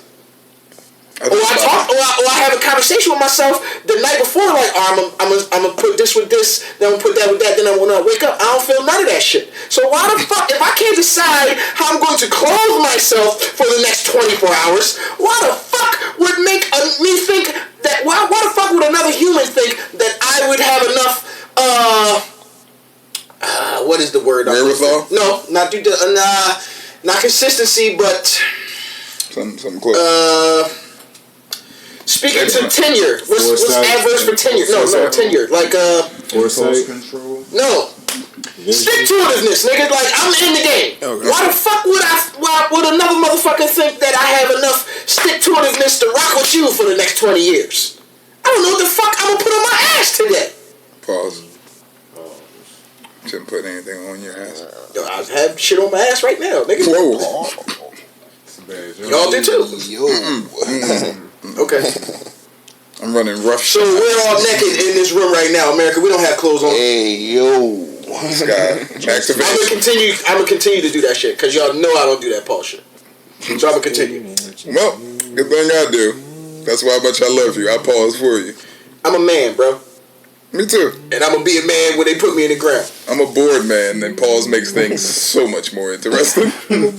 Or I have a conversation with myself the night before, like, oh, I'm gonna put this with this, then I'm gonna put that with that, then when I wake up, I don't feel none of that shit. So why the fuck, if I can't decide how I'm going to clothe myself for the next 24 hours, why the fuck would make me think that, why the fuck would another human think that I would have enough, what is the word? Wherewithal? No, not consistency, but Something close. Speaking to tenure, what's adverse for tenure? No, tenure. Like Foresight. Control. no. Stick to itiveness, nigga. Like, I'm in the game. Okay. Why the fuck would another motherfucker think that I have enough stick to itiveness to rock with you for the next 20 years? I don't know what the fuck I'm gonna put on my ass today. Pause. Shouldn't put anything on your ass. Yo, I have shit on my ass right now, nigga. Whoa. It's a bad joke. Y'all do too. Yo. Okay. I'm running rough So shit. we're all naked in this room right now, America. We don't have clothes on. Hey, yo. This guy. Activation. I'm gonna continue to do that shit because y'all know I don't do that Paul shit. So I'm gonna continue. Well, good thing I do. That's why much I love you. I pause for you. I'm a man, bro, Me too. and I'm gonna be a man when they put me in the ground. I'm a bored man, and pause makes things so much more interesting.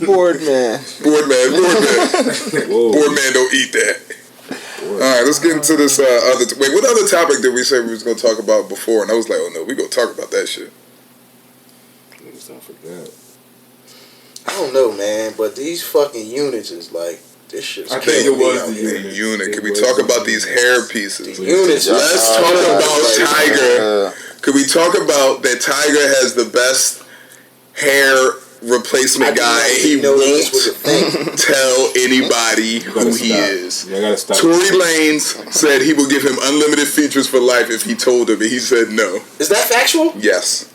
Bored man. Bored man. Whoa. Bored man don't eat that. All right, let's get into this other. Wait, what other topic did we say we was gonna talk about before? And I was like, oh no, we gonna talk about that shit. Niggas don't forget. I don't know, man, but these fucking units is like this shit's I think killing it me was out the here. The unit. Can we talk about these hair pieces? Units. Let's talk about Tiger. Could we talk about that Tiger has the best hair replacement guy? He know this was a won't thing. tell anybody You gotta who he stop. is. You gotta stop. Tory Lanez said he would give him unlimited features for life if he told him, and he said no. Is that factual? Yes.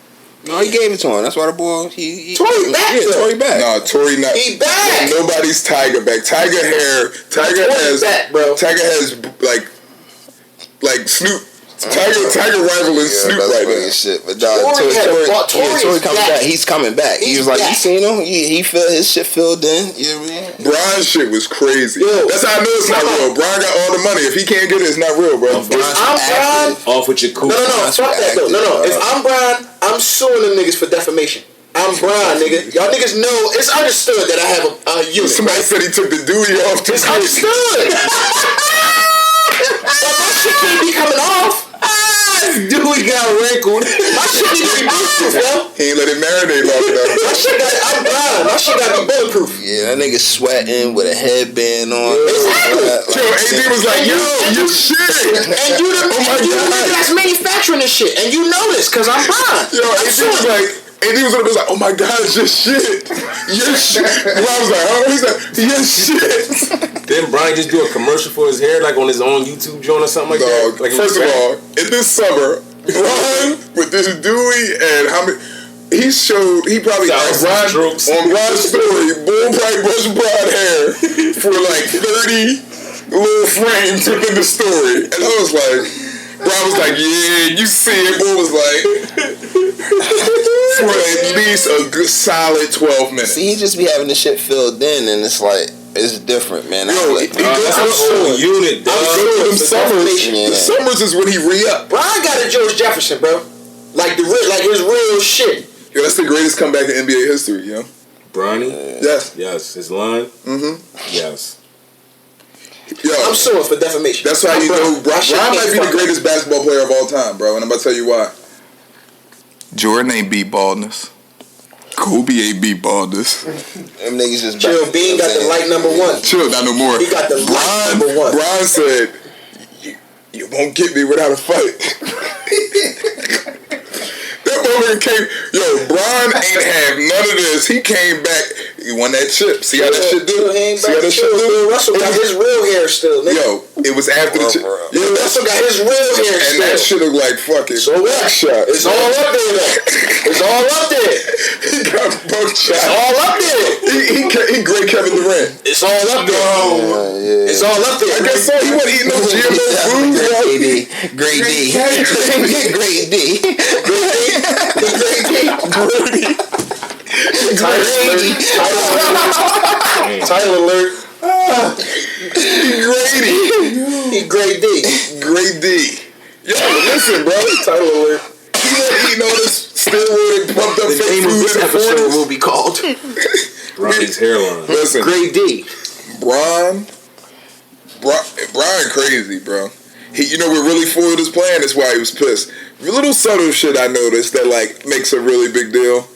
No, he gave it to him. That's why the boy. He Tory back, Yeah, though. Tory back. No, Tory not. He back. Nobody's Tiger back. Tiger hair. Tiger Tory has. back, bro. Tiger has like Snoop. Tiger rivaling Snoop that's right funny now. as shit. But Tory had a butt. Tory Tory is coming back. back. He's coming back. He He's was like, back. you seen him? He filled his shit filled in. You know what I mean? Brian's shit was crazy. Yo. That's how I know it's not real. Brian got all the money. If he can't get it, it's not real, bro. If I'm Brian, Off with your cool. no, fuck that though. No. If I'm Brian, I'm suing them niggas for defamation. I'm Brian, nigga. Y'all niggas know it's understood that I have a unit. Somebody said he took the Dewey off the It's understood. But my shit can't be coming off. Dewey got wrinkled. My shit need to be bulletproof, yo. He ain't let it marinate long enough. My shit got. I'm Brian. My shit got to be bulletproof. Yeah, that nigga sweating with a headband on. Exactly. Yo, AD was like, yo, you shit. And you the nigga that's manufacturing this shit, and you know this because I'm Brian. Yo, I'm AD suing was you. like, AD was like, oh my God, it's your shit. Your shit. Brian was like, oh, he's like, your shit. Didn't Brian just do a commercial for his hair, like on his own YouTube joint or something like Dog, that? Like first of all, in this summer, Brian with this Dewey and how many. He probably Thousand Brian, strokes. on Brian's story, Bull probably brushed Brian hair for like 30 little frames within the story. And I was like, Brian was like, yeah, you see it. Bull was like, for at least a good solid 12 minutes. See, he just be having the shit filled in, and it's like, it's different, man. Yo, Like, that's a whole unit, dog. Them summers, Yeah. the summers is when he re-up. Brian got a George Jefferson, bro. Like his real shit. Yo, that's the greatest comeback in NBA history, yo. Bronny? Yes. Yes. His line? Mm-hmm. Yes. Yo, I'm suing for defamation. that's how you know Brian might be the greatest basketball player of all time, bro. And I'm about to tell you why. Jordan ain't beat baldness. Kobe ain't beat baldness. them niggas just Chill, back. Bean got the light number one. Chill, not no more. He got the light number one. Brian said, you won't get me without a fight. That moment came, yo, Brian ain't have none of this. He came back, he won that chip. See how that shit do? See how that shit do? Bill Russell got his real hair still, nigga. Yo, it was after the chip. Bill Russell got his real hair And that still. shit looked like fucking So what? buckshot. It's all up there, though. It's all up there. He got buckshot. It's all up there. He great Kevin Durant. It's all up there. Yeah. It's all up there. I guess so. He wasn't eating no GMO food, bro. Great D. Great D. Title alert. Grady. He grade D. Great D. Yo, listen, bro. Title alert. He wasn't eating all this steroid and pumped up The fake name of food this in the episode 40s. will be called Bronny's hairline. Listen, Grade D. Brian crazy, bro. You know what really foiled his plan? That's why he was pissed. Little subtle shit I noticed that like makes a really big deal.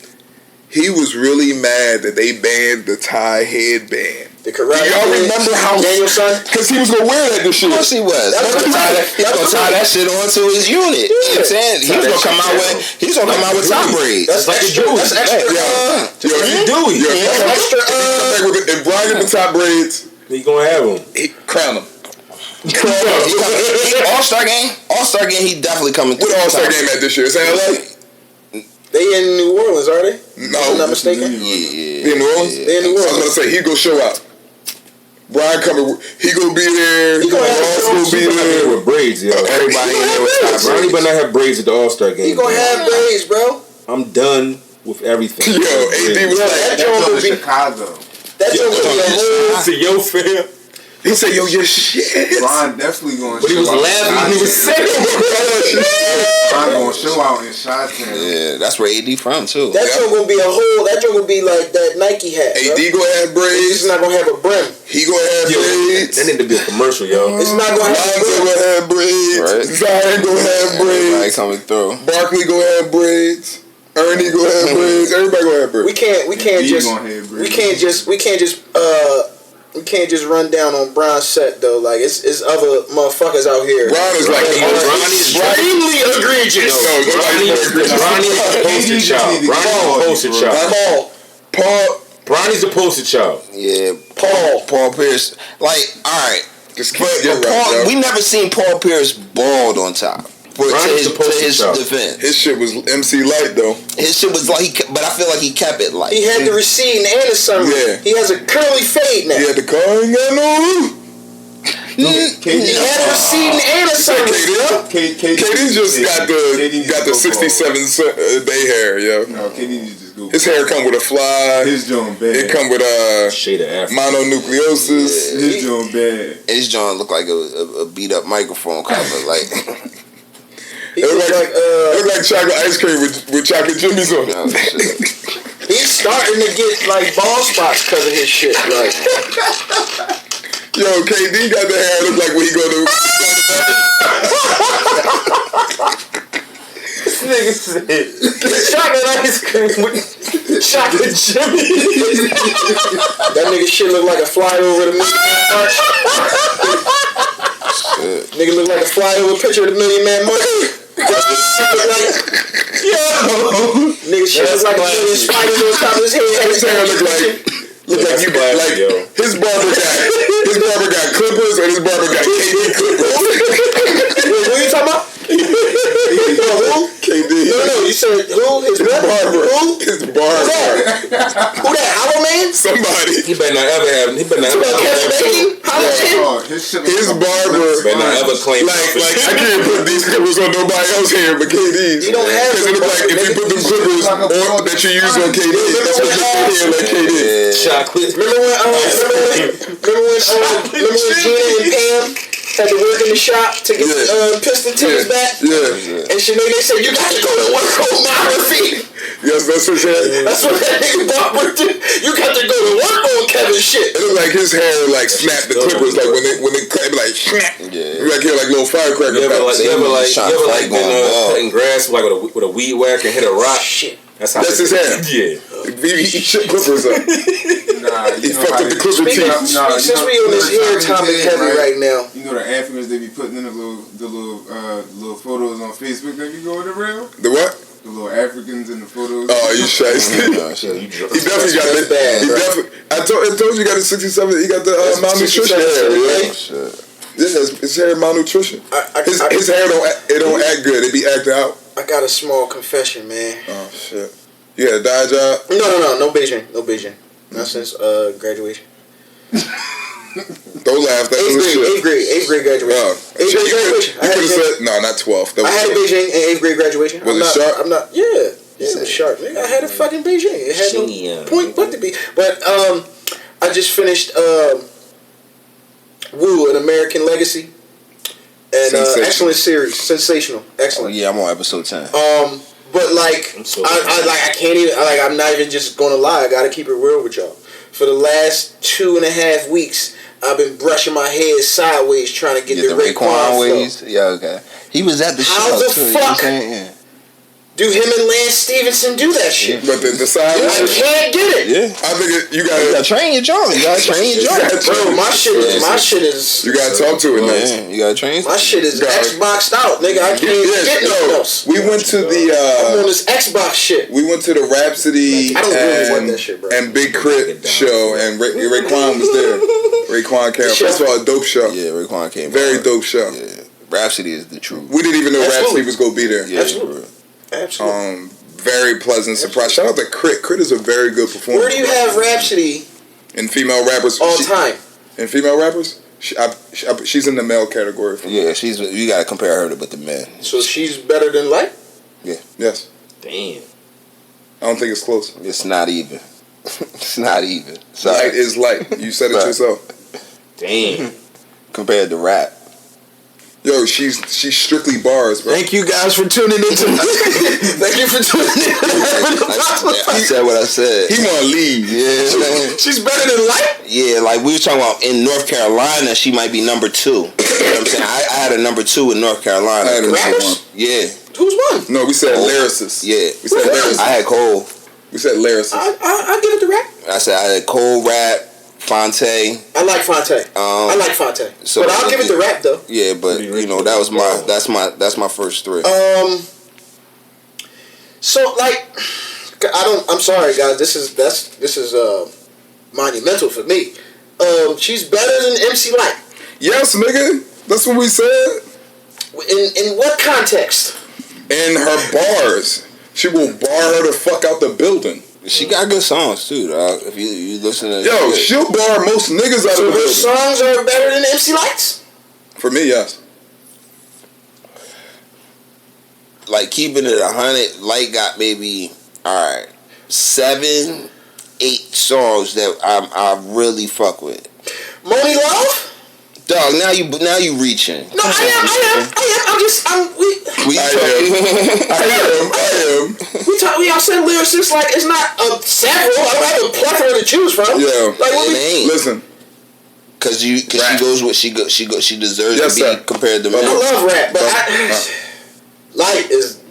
He was really mad that they banned the tie headband. The Karate Y'all Kid, remember how? Daniel-san? Because he was gonna wear that this Of shit. course he was. He's gonna tie that shit onto his unit. You know what I'm saying? He's gonna come out with top braids. That's extra. That's extra. Dewey. That's extra. If Brian get the top braids, He gonna have him. crown him. All-Star game. All-Star game. He definitely coming through. What All-Star game at this year? It's in LA? They in New Orleans, are they? No. If I'm not mistaken. Yeah. They in New Orleans? They in New I was Orleans. gonna say he go show out. Brian coming. He gonna be there. He gonna have Ross his gonna own be He there. with braids, yo. Everybody in there with top Brownie braids. better not have braids at the All-Star game. He gonna bro. have braids, bro. I'm done with everything. Yo, AD was Yo, like, that That's joint over would be. Chicago. That joint would be a whole. To yo fam. he said, "Yo, your shit." Brian definitely going to But he was laughing when he was saying it. Brian going to show out in Chi-Town. Yeah, that's where AD from too. That joint gonna be a whole. That joint gonna be like that Nike hat. bro. AD gonna have It's braids. not gonna have a brim. He gonna have Yo, braids. that need to be a commercial, yo. It's not gonna have a Lonzo brim. gonna have braids. Right. Zion gonna have Everybody braids. coming through. Barkley gonna have braids. Ernie gonna have braids. Everybody gonna have We braids. can't He just. gonna have braids. We can't just run down on Brown's set though. Like it's other motherfuckers out here. Brian is like extremely egregious. No, nobody's more egregious. Ronnie's the poster child. Ronnie's the poster child. Paul, Ronnie's the poster child. Yeah, Paul. Paul Pierce. Like, all right, Just but keep your Paul, right, we never seen Paul Pierce bald on top. But to Ronnie's the poster his child. defense, His shit was MC Light though. his shit was like, but I feel like he kept it like. He had the receding and the sunroof. Yeah. He has a curly fade now. He had the car, ain't got no roof. He had a receding and a sunroof. KD just got the 67 day hair, yo. No, KD needs to just go. His hair come with a fly. His joint bad. It come with Shade of Africa. mononucleosis. His joint bad. His joint looked like a beat up microphone cover. Like, He It look was like, it look like chocolate ice cream with chocolate jimmies on it. oh, shit. he's starting to get like bald spots because of his shit. Like Yo, KD got the hair look like when he go to. this nigga said, chocolate ice cream with chocolate Jimmy. That nigga shit look like a flyover of the Million Man March. Nigga look like a flyover picture of the Million Man March. Nigga shit look like a million spiders on top of his head. His hair look like you got like his barber got clippers and his barber got KD clippers. Who you talking about? Who? KD. No, you said who? His barber. Who? His barber. Who that? Hollow Man? Somebody. He better not ever have. He better not ever Kevin have. Bacon? Hollow Man? Oh, His barber. Better not ever claim. Like I can't put these clippers on nobody else here but KD's. You don't have Because it look like if you put them clippers on that you use on KD, that's what you put here like KD. Chocolate. Remember when Gina and Pam had to work in the shop to get the piston tips back? Yeah. And Sinead said, you got to go to work on my feet. Yes, that's what said. That's what that nigga barber did. You got to go to work on Kevin's shit. It look like his hair like snapped the clippers like when it cut, it be like snap. Yeah. You like hear like little firecracker. You ever Fight been going bald. cutting grass like with a weed whacker and hit a rock? Shit. That's how. That's his hair. Yeah. He shit clippers up. Nah, He fucked up the clipper teeth. Since we on this hair topic heavy right now, You know the Africans they be putting in the little photos on Facebook that be going around? The what? The little Africans in the photos. Oh, you shiesty. Oh, shit. He definitely got That's that. bad, He bro. definitely. I told you he got a 67. He got the malnutrition 67 hair. today. Yeah. Shit. Yeah, his hair malnutrition. His hair don't act good. It be acting out. I got a small confession, man. Oh shit. You had a dye job. No Beijing. Not since graduation. Don't laugh. That was Eighth shit. grade graduation. Oh, Eighth shit, grade graduation. You could have said no, not 12th. That I had a was Beijing in 8th grade graduation. Was it sharp? I'm not. Yeah, it was sharp. Nigga, I had a fucking Beijing. It had no point but to be. But I just finished Woo, An American Legacy, and Sensational. excellent series, sensational, Oh, excellent. yeah, I'm on episode 10. But like, I'm so I can't even. Like, I'm not even just gonna lie. I gotta keep it real with y'all. For the last 2.5 weeks, I've been brushing my head sideways trying to get the Raekwon flow. ways. Yeah, okay. He was at the How show the too. You know fuck? what I'm saying? Yeah. Do him and Lance Stevenson do that shit? But the side I can't get it. Yeah. I think you You gotta gotta train your jaw. You gotta train your jaw. Bro, my shit is. you gotta talk to it next. Yeah, you gotta train. My shit is Gotta- Xboxed out, nigga. I can't get nothing else. We went to I'm on the this Xbox shit. we went to the Rhapsody I don't really want that shit, bro. and Big Crit show, and Raekwon was there. Raekwon came. Show. First of all, a dope show. Yeah, Raekwon came. Very out. dope show. Yeah, Rhapsody is the truth. We didn't even know Absolutely. Rhapsody was gonna be there. Yeah, Absolutely. Absolutely. Very pleasant surprise. Shout out to Crit. Crit is a very good performer. Where do you have Rhapsody In female rappers, all time? In female rappers, she's in the male category. For me. Yeah, you gotta compare her with the men. So she's better than Light? Yes, Damn. I don't think it's close. It's not even. It's not even. Sorry. Light is light. You said it Right. yourself. Damn. Compared to rap. Yo, she's strictly bars, bro. Thank you guys for tuning in to Thank you for tuning in. I said what I said. He want to leave. Yeah, She's better than Light? yeah. Like we were talking about in North Carolina, she might be number 2. You know what I'm saying? I had a number 2 in North Carolina. I had a number Rappers? one. Yeah, Who's one? No, we said Cole. lyricists. yeah. We said lyricists. I had Cole. We said lyricists. I give it to Rap. I said I had Cole, Rap, Fonte. I like Fonte. I like Fonte. so- But I'll give it to Rap though. Yeah, but you know that was that's my first 3. So like I'm sorry guys, this is monumental for me. She's better than MC Light. Yes, nigga. That's what we said. In what context? In her bars, she will bar her the fuck out the building. She got good songs too, dog. If you listen to Yo, shit. she'll bar most niggas out So of the her building. songs are better than MC Light's? For me, yes. Like keeping it 100, Light got maybe 7, 8 songs that I really fuck with. Money Love? Dog, now you reaching. No, I am. We I am. We all said lyricists like it's not several. I don't have a plethora to choose from. Yeah. Like what It we, ain't. Listen, Cause she goes what she deserves Yes, to be sir. compared to I me. love rap, but Light is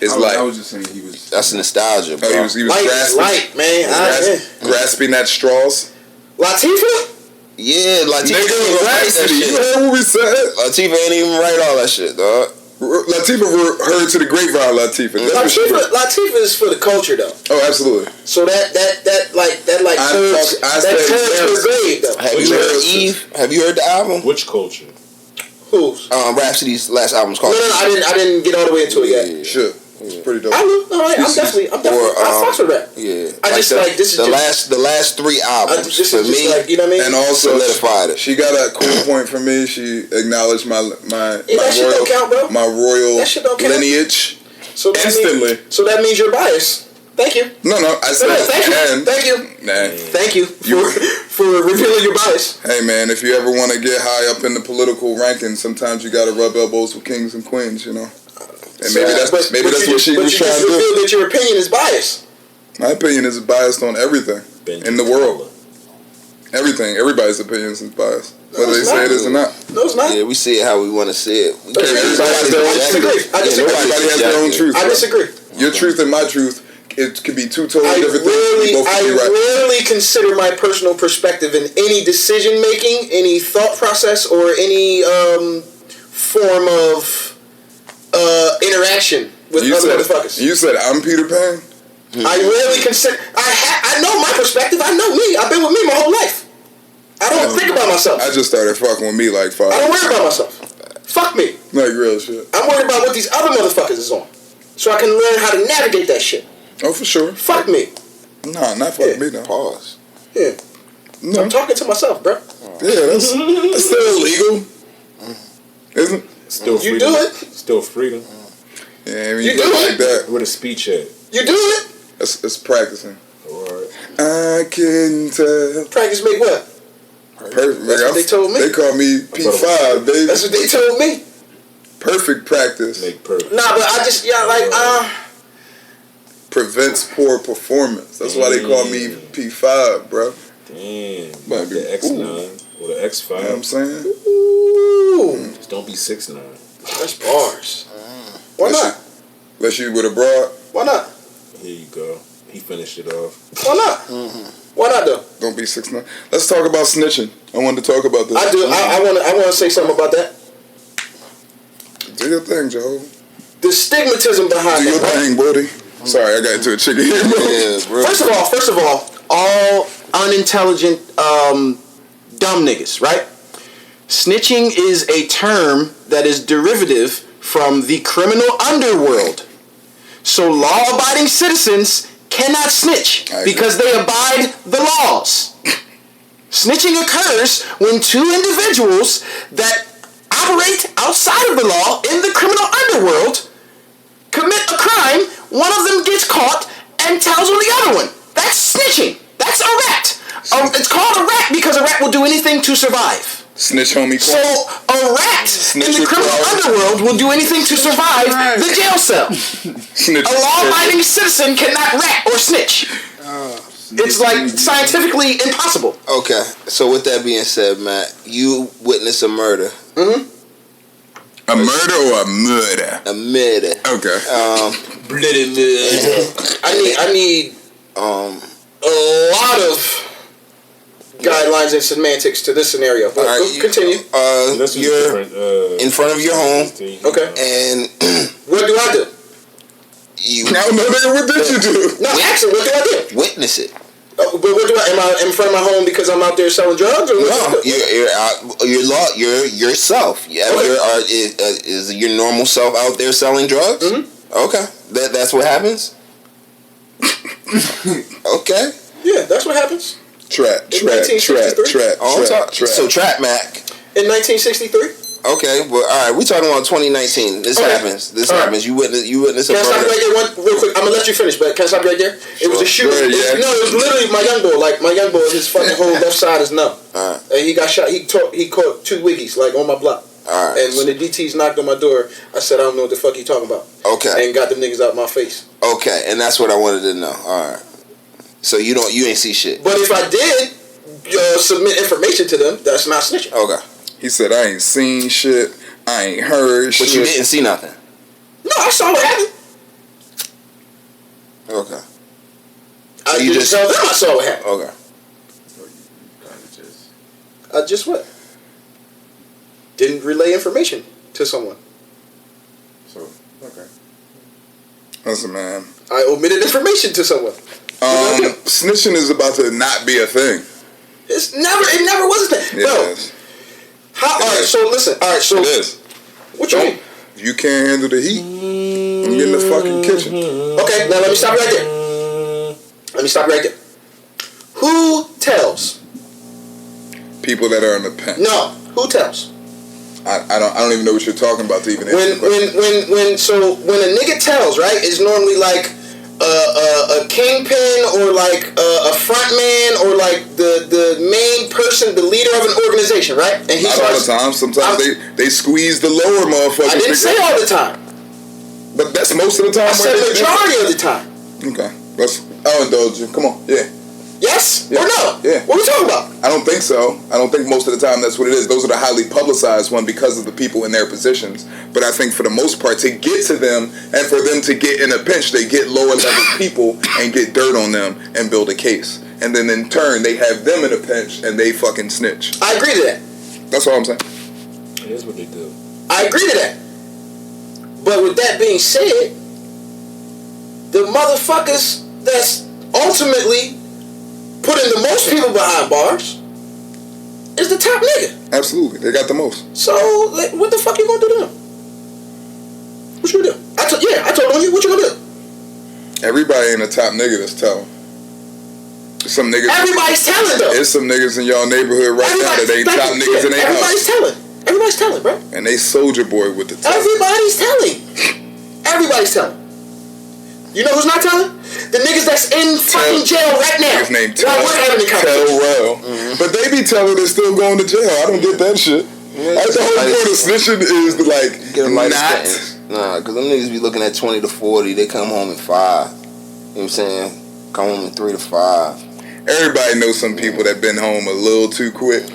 it's I like was just saying he was. That's nostalgia, bro. he was Light is grasping, Light, man. grasping at straws. Latifah? Yeah, Latifah Nigga, ain't write that Rhapsody. You shit. heard what we said? Latifah ain't even write all that shit, dog. Latifah heard to the grapevine. Latifah. That's what she wrote. Latifah is for the culture though. Oh, absolutely. So that turns I her said grade though. Have you heard Eve? Have you heard the album? Which culture? Who's? Rhapsody's last album's No, called. I didn't get all the way into it yet. Sure. It's pretty dope. I know. No, I'm definitely. I fucks with that. Yeah, I just like this is the just, last 3 albums this is for just me. like, you know what I mean. And also, solidified it. she got a cool point for me. She acknowledged my Yeah, that shit don't count, bro. my royal That shit don't count. lineage. so that instantly. so that means you're biased. Thank you. No, I said, Thank you. and Thank you. nah. Thank you for revealing your bias. Hey man, if you ever want to get high up in the political rankings, sometimes you got to rub elbows with kings and queens, you know. And maybe that's what she was trying to revealed do. that your opinion is biased. My opinion is biased on everything in the world. Everything, everybody's opinion is biased, whether they it's say not. it is or not. No, it's not. Yeah, we see it how we want to see it. We Okay, can't- Everybody has their own truth. I disagree. Everybody has their own truth. I bro. disagree. Your truth and my truth, it could be two totally I different things. We both could be right. rarely consider my personal perspective in any decision making, any thought process, or any form of interaction with other motherfuckers. You said I'm Peter Pan. I rarely consider. I know my perspective. I know me. I've been with me my whole life. I don't think about myself. I just started fucking with me like 5. I don't worry about myself. Fuck me. Like real shit. I'm worried about what these other motherfuckers is on, so I can learn how to navigate that shit. Oh, for sure. Fuck me. Nah, not fucking me though. Pause. Yeah. No. I'm talking to myself, bro. Yeah, that's still illegal, isn't it? Still You freedom. do it. Still freedom. Yeah, I mean, You you do look it. like that. Where the speech at? You do it. It's practicing. Alright. I can tell. Practice make what? Perfect. That's what they told me. They call me P5, baby. That's what they told me. Perfect practice Make perfect. Nah, but I just prevents poor performance. That's why they call me P5, bro. Damn. Might Like be- the X9 or the X5. You know what I'm saying? Ooh, Just don't be 6'9". that's bars. Why That not? Unless you with a broad. Why not? Here you go. He finished it off. Why not? Why not though? Don't be 6'9". Let's talk about snitching. I wanted to talk about this. I do. I want to say something about that. Do your thing, Jehovah. The stigmatism behind Do it. your Right? thing, buddy. Sorry, I got into a chicken here, bro. Yeah, bro. First of all unintelligent, dumb niggas, right? Snitching is a term that is derivative from the criminal underworld. So law-abiding citizens cannot snitch I agree. because they abide the laws. Snitching occurs when two individuals that operate outside of the law in the criminal underworld commit a crime, one of them gets caught and tells on the other one. That's snitching. That's a rat. It's called a rat because a rat will do anything to survive. Snitch, homie. So a rat in the criminal underworld will do anything to survive the jail cell. Snitch. A law-abiding citizen cannot rat or snitch. It's like scientifically impossible. Okay, so with that being said, Matt, you witnessed a murder. A murder or a murder? A murder. Okay. Bloody murder. I need a lot of guidelines and semantics to this scenario. But Alright, continue. This is You're different. in front of your home, Okay. and What do I do? you No, nigga, what did you do? No, actually, what do I do? witness it. But what do I? Am I in front of my home because I'm out there selling drugs? Or what? No, you're yourself. Yeah, Okay. is your normal self out there selling drugs? Okay, that's what happens. Okay. Yeah, that's what happens. Trap. So Trap Mac. In 1963. Okay, well, all right. We talking about 2019. This Okay. happens. This All right. happens. You witness a Can I stop you murder. right there real quick? I'm gonna let you finish, but can I stop you right there? It was a shooting. Go ahead, yeah. No, it was literally my young boy. Like my young boy, his fucking whole left side is numb. Alright. And he got shot. He caught 2 wiggies like on my block. All right. And when the DTs knocked on my door, I said, I don't know what the fuck you talking about. Okay. And got them niggas out my face. Okay, and that's what I wanted to know. All right. So you ain't see shit. But if I did submit information to them, that's not snitching. Okay. He said, I ain't seen shit. I ain't heard shit. But you didn't see nothing. No, I saw what happened. Okay. I you didn't just- tell them I saw what happened. Okay. I just what? Didn't relay information to someone. So, okay. Listen, man. I omitted information to someone. Snitching is about to not be a thing. It never was a thing. It Bro, is. alright, so listen. Alright, so It is. what you mean? You can't handle the heat. I'm in the fucking kitchen. Okay, now let me stop you right there. Let me stop you right there. Who tells? People that are in the pen. No, who tells? I don't even know what you're talking about to even answer the question. When a nigga tells, right, it's normally like a kingpin or like a front man or like the main person, the leader of an organization, right? And he Not all the time. Sometimes they squeeze the lower motherfuckers. I didn't say all the time. But that's most of the time. I said majority of the time. Okay. I'll indulge you. Come on. Yeah. Yes Yeah. or no? Yeah. What are we talking about? I don't think so. I don't think most of the time that's what it is. Those are the highly publicized one because of the people in their positions. But I think for the most part, to get to them and for them to get in a pinch, they get lower level people and get dirt on them and build a case. And then in turn, they have them in a pinch and they fucking snitch. I agree to that. That's all I'm saying. Here's what they do. I agree to that. But with that being said, the motherfuckers that's ultimately putting the most people behind bars is the top nigga. Absolutely. They got the most. So, like, what the fuck you gonna do to them? What you gonna do? I told on you. What you gonna do? Everybody ain't a top nigga that's telling. Some niggas. Everybody's telling though. There's some niggas in y'all neighborhood right now that ain't top niggas in their Everybody's house. telling. Everybody's telling, bro. And they soldier boy with the top. Everybody's telling. Everybody's telling. You know who's not telling? The niggas that's in fucking jail right now. His name While we're having the conversation. Terrell. But they be telling they're still going to jail. I don't get that shit. That's the whole point of snitching is to like Get them lighter not. sentence. Nah, because them niggas be looking at 20 to 40. They come home in 5. You know what I'm saying? Come home in 3 to 5. Everybody knows some people that been home a little too quick.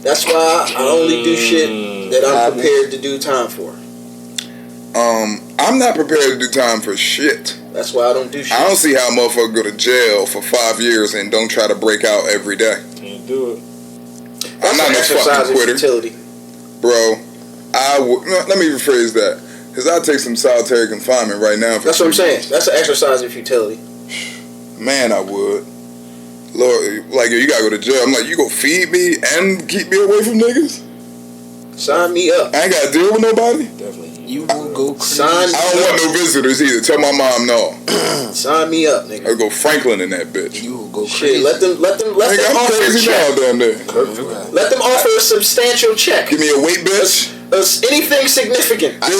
That's why I only do shit that I'm prepared to do time for. I'm not prepared to do time for shit. That's why I don't do shit. I don't see how a motherfucker go to jail for 5 years and don't try to break out every day. Can't do it. I'm not no fucking quitter. Futility. Bro, let me rephrase that. Because I'll take some solitary confinement right now. That's what I'm saying. That's an exercise in futility. Man, I would. Lord, like, you gotta go to jail. I'm like, you go feed me and keep me away from niggas? Sign me up. I ain't gotta deal with nobody? Definitely. You will go crazy. Sign I don't want no visitors either. Tell my mom no. Sign me up, nigga. I'll go Franklin in that bitch. You will go Shit, crazy. let them Nigga, I'm offer a crazy now check. down there. Let them offer a substantial check. Give me a weight, bitch. Anything significant. I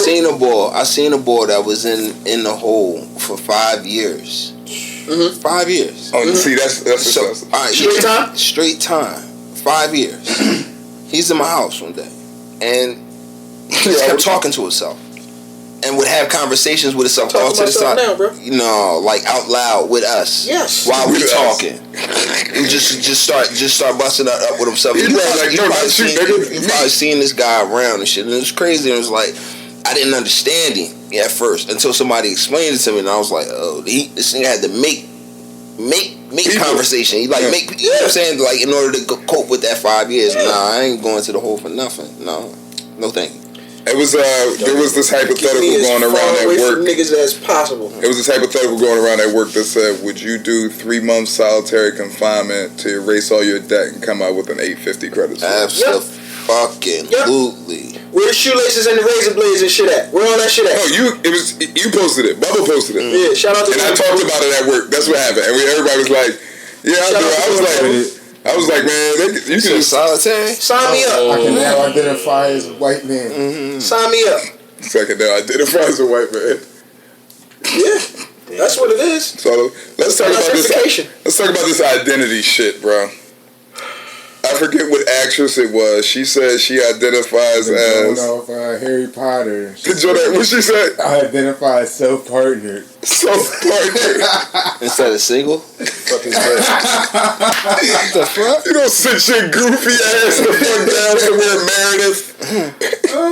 seen a boy that was in the hole for 5 years. 5 years. Oh, see, that's So, excessive. all right, Straight time? Straight time. 5 years. He's in my house one day, and he just kept talking to himself, and would have conversations with himself all Talking to the myself side. now, bro. You know, like out loud with us. Yes. While we With us. talking, he just start busting that up with himself. He probably like, no, not you, nigga. You probably seen this guy around and shit, and it was crazy. And it was like, I didn't understand him at first until somebody explained it to me, and I was like, oh, this nigga had to make People. conversation. He like make, you know what I'm saying? Like, in order to cope with that 5 years. Yeah. Nah, I ain't going to the hole for nothing. No thank you. It was there was this Keep hypothetical me as going far around away at from work. niggas as possible. It was this hypothetical going around at work that said, would you do 3 months solitary confinement to erase all your debt and come out with an 850 credit score? Absolutely. Where the shoelaces and the razor blades and shit at? Where all that shit at? Oh, you posted it. Bubba posted it. Yeah, shout out to And I Bubba. talked about it at work. That's what happened. And everybody was like, yeah, I Shout do. out to I was like, man, you You can said solitary? Sign me I up. can now identify as a white man. Sign me up. second now identify as a white man. Yeah, that's what it is. So let's talk about this. Identification. Let's talk about this identity shit, bro. I forget what actress it was. She said she identifies Going as. off Harry Potter. What she said? I identify as self-partnered. Self-partner. Instead of single? Fuck is that? What the fuck? You don't sit your goofy ass the fuck down somewhere, Meredith.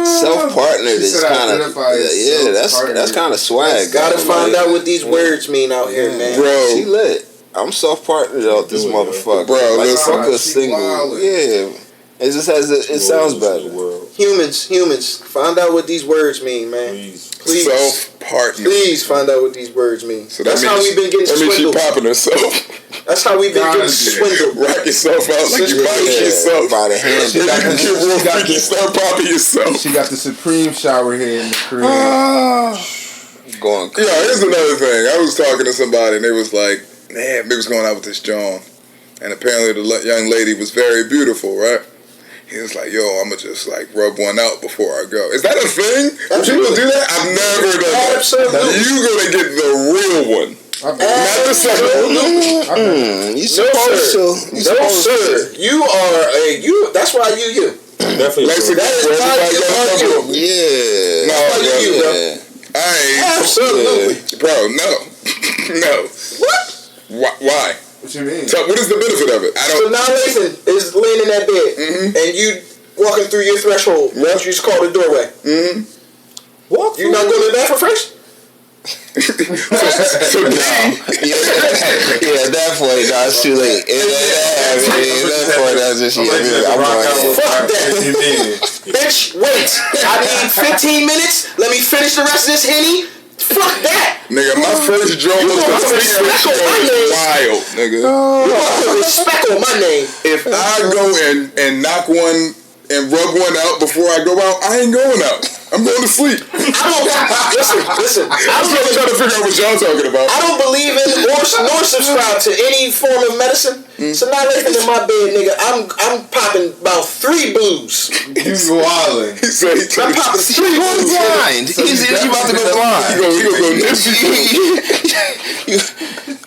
Self-partnered She is said kind of, identify as yeah, that's self-partnered. kind of swag. Gotta Like, find out what these words mean out here, man. She Bro, lit. I'm self-partnered out this Do it, motherfucker. bro, Like, listen. fuck a She single. wildin'. Yeah. It just has, it sounds The better. world. Humans, find out what these words mean, man. Please. self-partner. Please find out what these words mean. So that That's how means- we've been getting That means she swindled. popping herself. That's how we've been Gotta getting be. swindled. Rock yourself out like you Yeah, popping yourself. by the hand. If you can She get real got freaky, this. start popping yourself. She got the supreme shower head in the crib. Going crazy. Yeah, here's another thing. I was talking to somebody and they was like, man, they was going out with this John. And apparently the young lady was very beautiful, right? He was like, yo, I'ma just like rub one out before I go. Is that a thing? Do people do that? I've never done that. Absolutely. You gonna get the real one. I've been- Not the second one. You No, supposed sir. to. You No, supposed sir. You are you. That's why you. Definitely. Lexi, That is where why everybody you got are trouble. to. Yeah. No, why bro. you, bro. Yeah. I ain't. Absolutely. Bro, no. No. What? Why? What you mean? What is the benefit of it? I So don't. now Nathan is laying in that bed, and you walking through your threshold. Yeah. What you just call the doorway. Walk You not going to the bathroom first? So now, Yeah, at that point, no, it's too late. At that point, that's just shit. I'm going. Fuck that. Bitch, wait. I need 15 minutes. Let me finish the rest of this Henny. Fuck that. nigga, my first joke was gonna the put secret respect on my show name. wild, nigga. You gonna put respect on my name. If I go and knock one and rub one out before I go out, I ain't going out. I'm going to sleep. I don't listen. I'm really trying to figure out what y'all talking about. I don't believe in nor subscribe to any form of medicine. So now Nathan in my bed, nigga, I'm popping about 3 blues. You wildin'. He said he I'm took popping 3 Going blues. blind. He's about to go blind. He gonna go nipsey.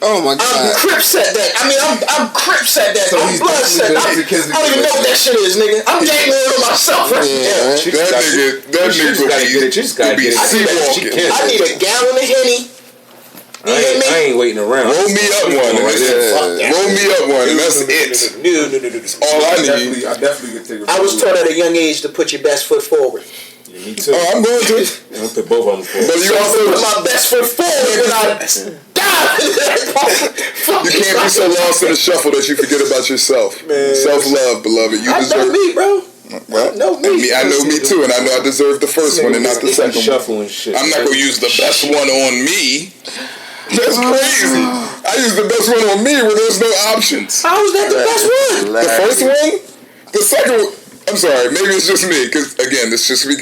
Oh my I'm god. crip set that. I mean, I'm crip set that. So I'm he's blood set. definitely I going to don't even know what that shit is, nigga. I'm gangling on myself right Yeah, now. That nigga She just gotta get it. She just gotta be get it. sea walking. I need a gallon of Henny I ain't waiting around. Roll me up one. And roll me up one, and that's it. No. All I need. I definitely could take a I was taught at a young age to put your best foot forward. Yeah, me too. Oh, I'm going to. I'm gonna put both of them forward. But you Put also my best foot forward when I die. you can't be so lost in the shuffle that you forget about yourself. Self-love, beloved. You I know deserve. me, bro. Well, know me. I know me too, and I know I deserve the first one and not the second one. Shuffle and shit. I'm not gonna use the best one on me. That's crazy. I use the best one on me where there's no options. How was that the best one? The first one, the second one. I'm sorry, maybe it's just me, because again, it's just me.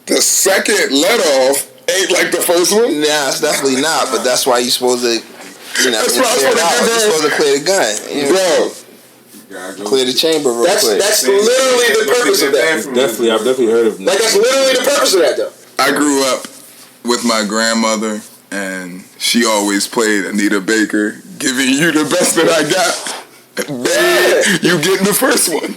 The second let off ain't like the first one. Nah, it's definitely not. But that's why you're supposed to, That's why I'm you're supposed to clear the gun. Bro, Clear the chamber real quick. That's literally the purpose of that. I've definitely heard of. Like that's literally the purpose of that, though. I grew up with my grandmother, and she always played Anita Baker, giving you the best that I got. Babe, you getting the first one.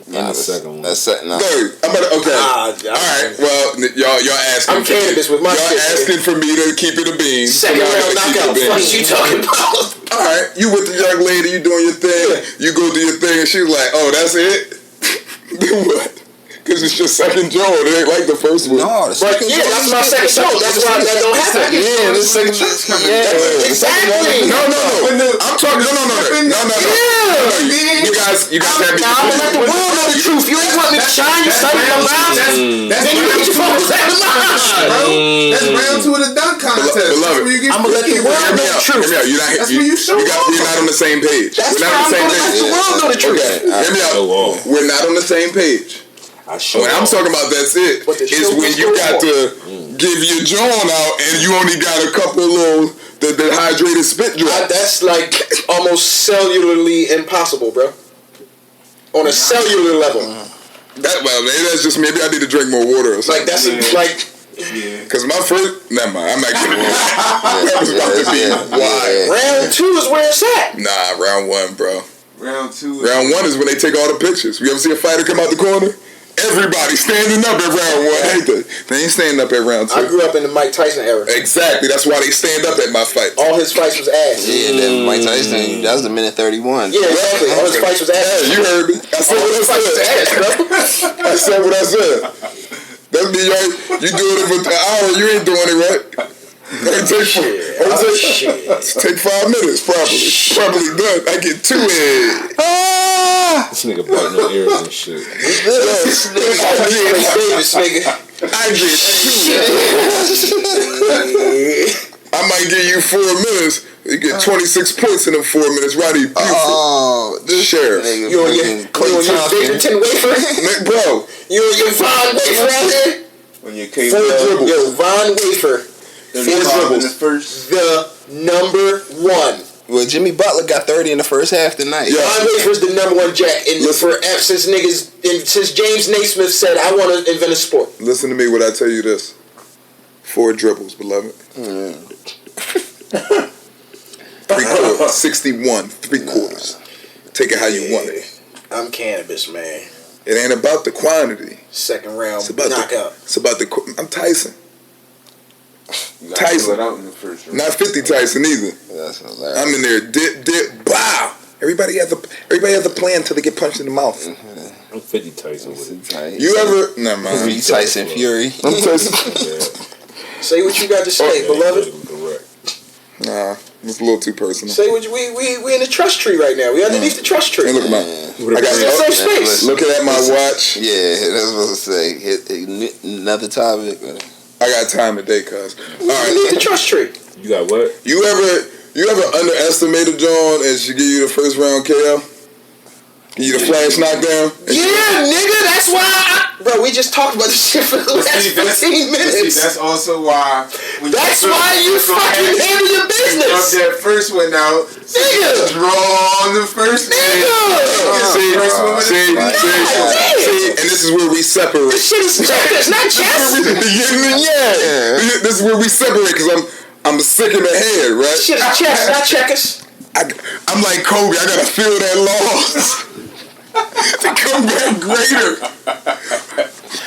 And the second one. That's second. No, I'm about to, okay. All right. Well, y'all asking. I'm cannabis with my y'all shit. asking for me to keep it a bean. Second so round I gotta keep knockout. it a bean. What you talking about? All right, you with the young lady, you doing your thing. You go do your thing, and she's like, "Oh, that's it." Then what? Because it's your second Joe. It ain't like the first one. No, the But second yeah, that's my second show. That's why that don't happen. Yeah, the second. Yeah, Exactly. No. I'm talking. No. You guys have me. Now I'm gonna let the world know the truth. You ain't want me to shine. You study your mouth. That's Then you get your focus out of mouth. That's round two of the dunk contest. Beloved, I'm gonna let the world know the truth. Hear me out. That's where you show off. We're not on the same page. That's We're why not on I'm the same gonna let the page. world know the truth. Okay, hear me out. Show off. We're not on the same page. When I'm talking about that's it, What the is show when was you for. got to give your John out and you only got a couple little the hydrated spit drops. That's like almost cellularly impossible, bro. On a cellular level. Well, maybe that's just maybe I need to drink more water or something. Like that's like Because my first, never mind, I'm not getting one. That was about to be wild. round two is where it's at. Nah, round one, bro. Round two. Round one is when they take all the pictures. You ever see a fighter come out the corner? Everybody standing up at round one, ain't they? They ain't standing up at round I two. grew up in the Mike Tyson era. Exactly, that's why they stand up at my fight. All his fights was ass. Yeah, then Mike Tyson, that was the minute 31. Yeah, exactly. All his fights was ass. You heard me. I said what I said. I said what I said. That mean you doing it for an hour, you ain't doing it right. Take 5 minutes, probably done. I get 2 in. This nigga biting no ears and shit. I might give you 4 minutes. You get 26 points in them 4 minutes. Roddy Buford. Oh, this Sheriff. nigga You on your Bridgerton wafer? Bro, You on your Von wafer out here? On your case. 4 dribbles. Yo, Von wafer. 4 dribbles. The first. The number one. Well, Jimmy Butler got 30 in the first half tonight. Yeah. Von Wafer's the number one jack since James Naismith said, I want to invent a sport. Listen to me when I tell you this. 4 dribbles, beloved. 3 quarters. 61. 3 quarters. Take it how you want it. I'm cannabis, man. It ain't about the quantity. Second round It's about knockout. it's about the. I'm Tyson. You gotta Tyson. pull it out in the first round. Not 50 Tyson either. That's hilarious. I'm in there. Dip. Bow. Everybody has a plan until they get punched in the mouth. I'm 50 Tyson with it. You ever? Never mind. Free Tyson Fury. I'm Tyson. Yeah. Say what you got to say, beloved. Correct. Nah, it's a little too personal. Say what we in the trust tree right now. We underneath the trust tree. Hey, look at my. I got It's a safe space. Looking at my watch. Yeah, that's what I was saying. Hit another topic. I got time today, cuz. All Underneath the right. trust tree. You got what? You ever underestimate a John and she give you the first round KO? Give you the flash knockdown? Yeah, nigga, that's why bro, we just talked about this shit for the last 15 minutes. That's also why. That's why you fucking handle your Up business. that first one now. Nigga. Draw on the first one. See, and this is where we separate. This shit is checkers, not chess. Yeah. This is where we separate because I'm sick in the head, right? Shit is chess, not checkers. I'm like Kobe. I gotta feel that loss to come back greater,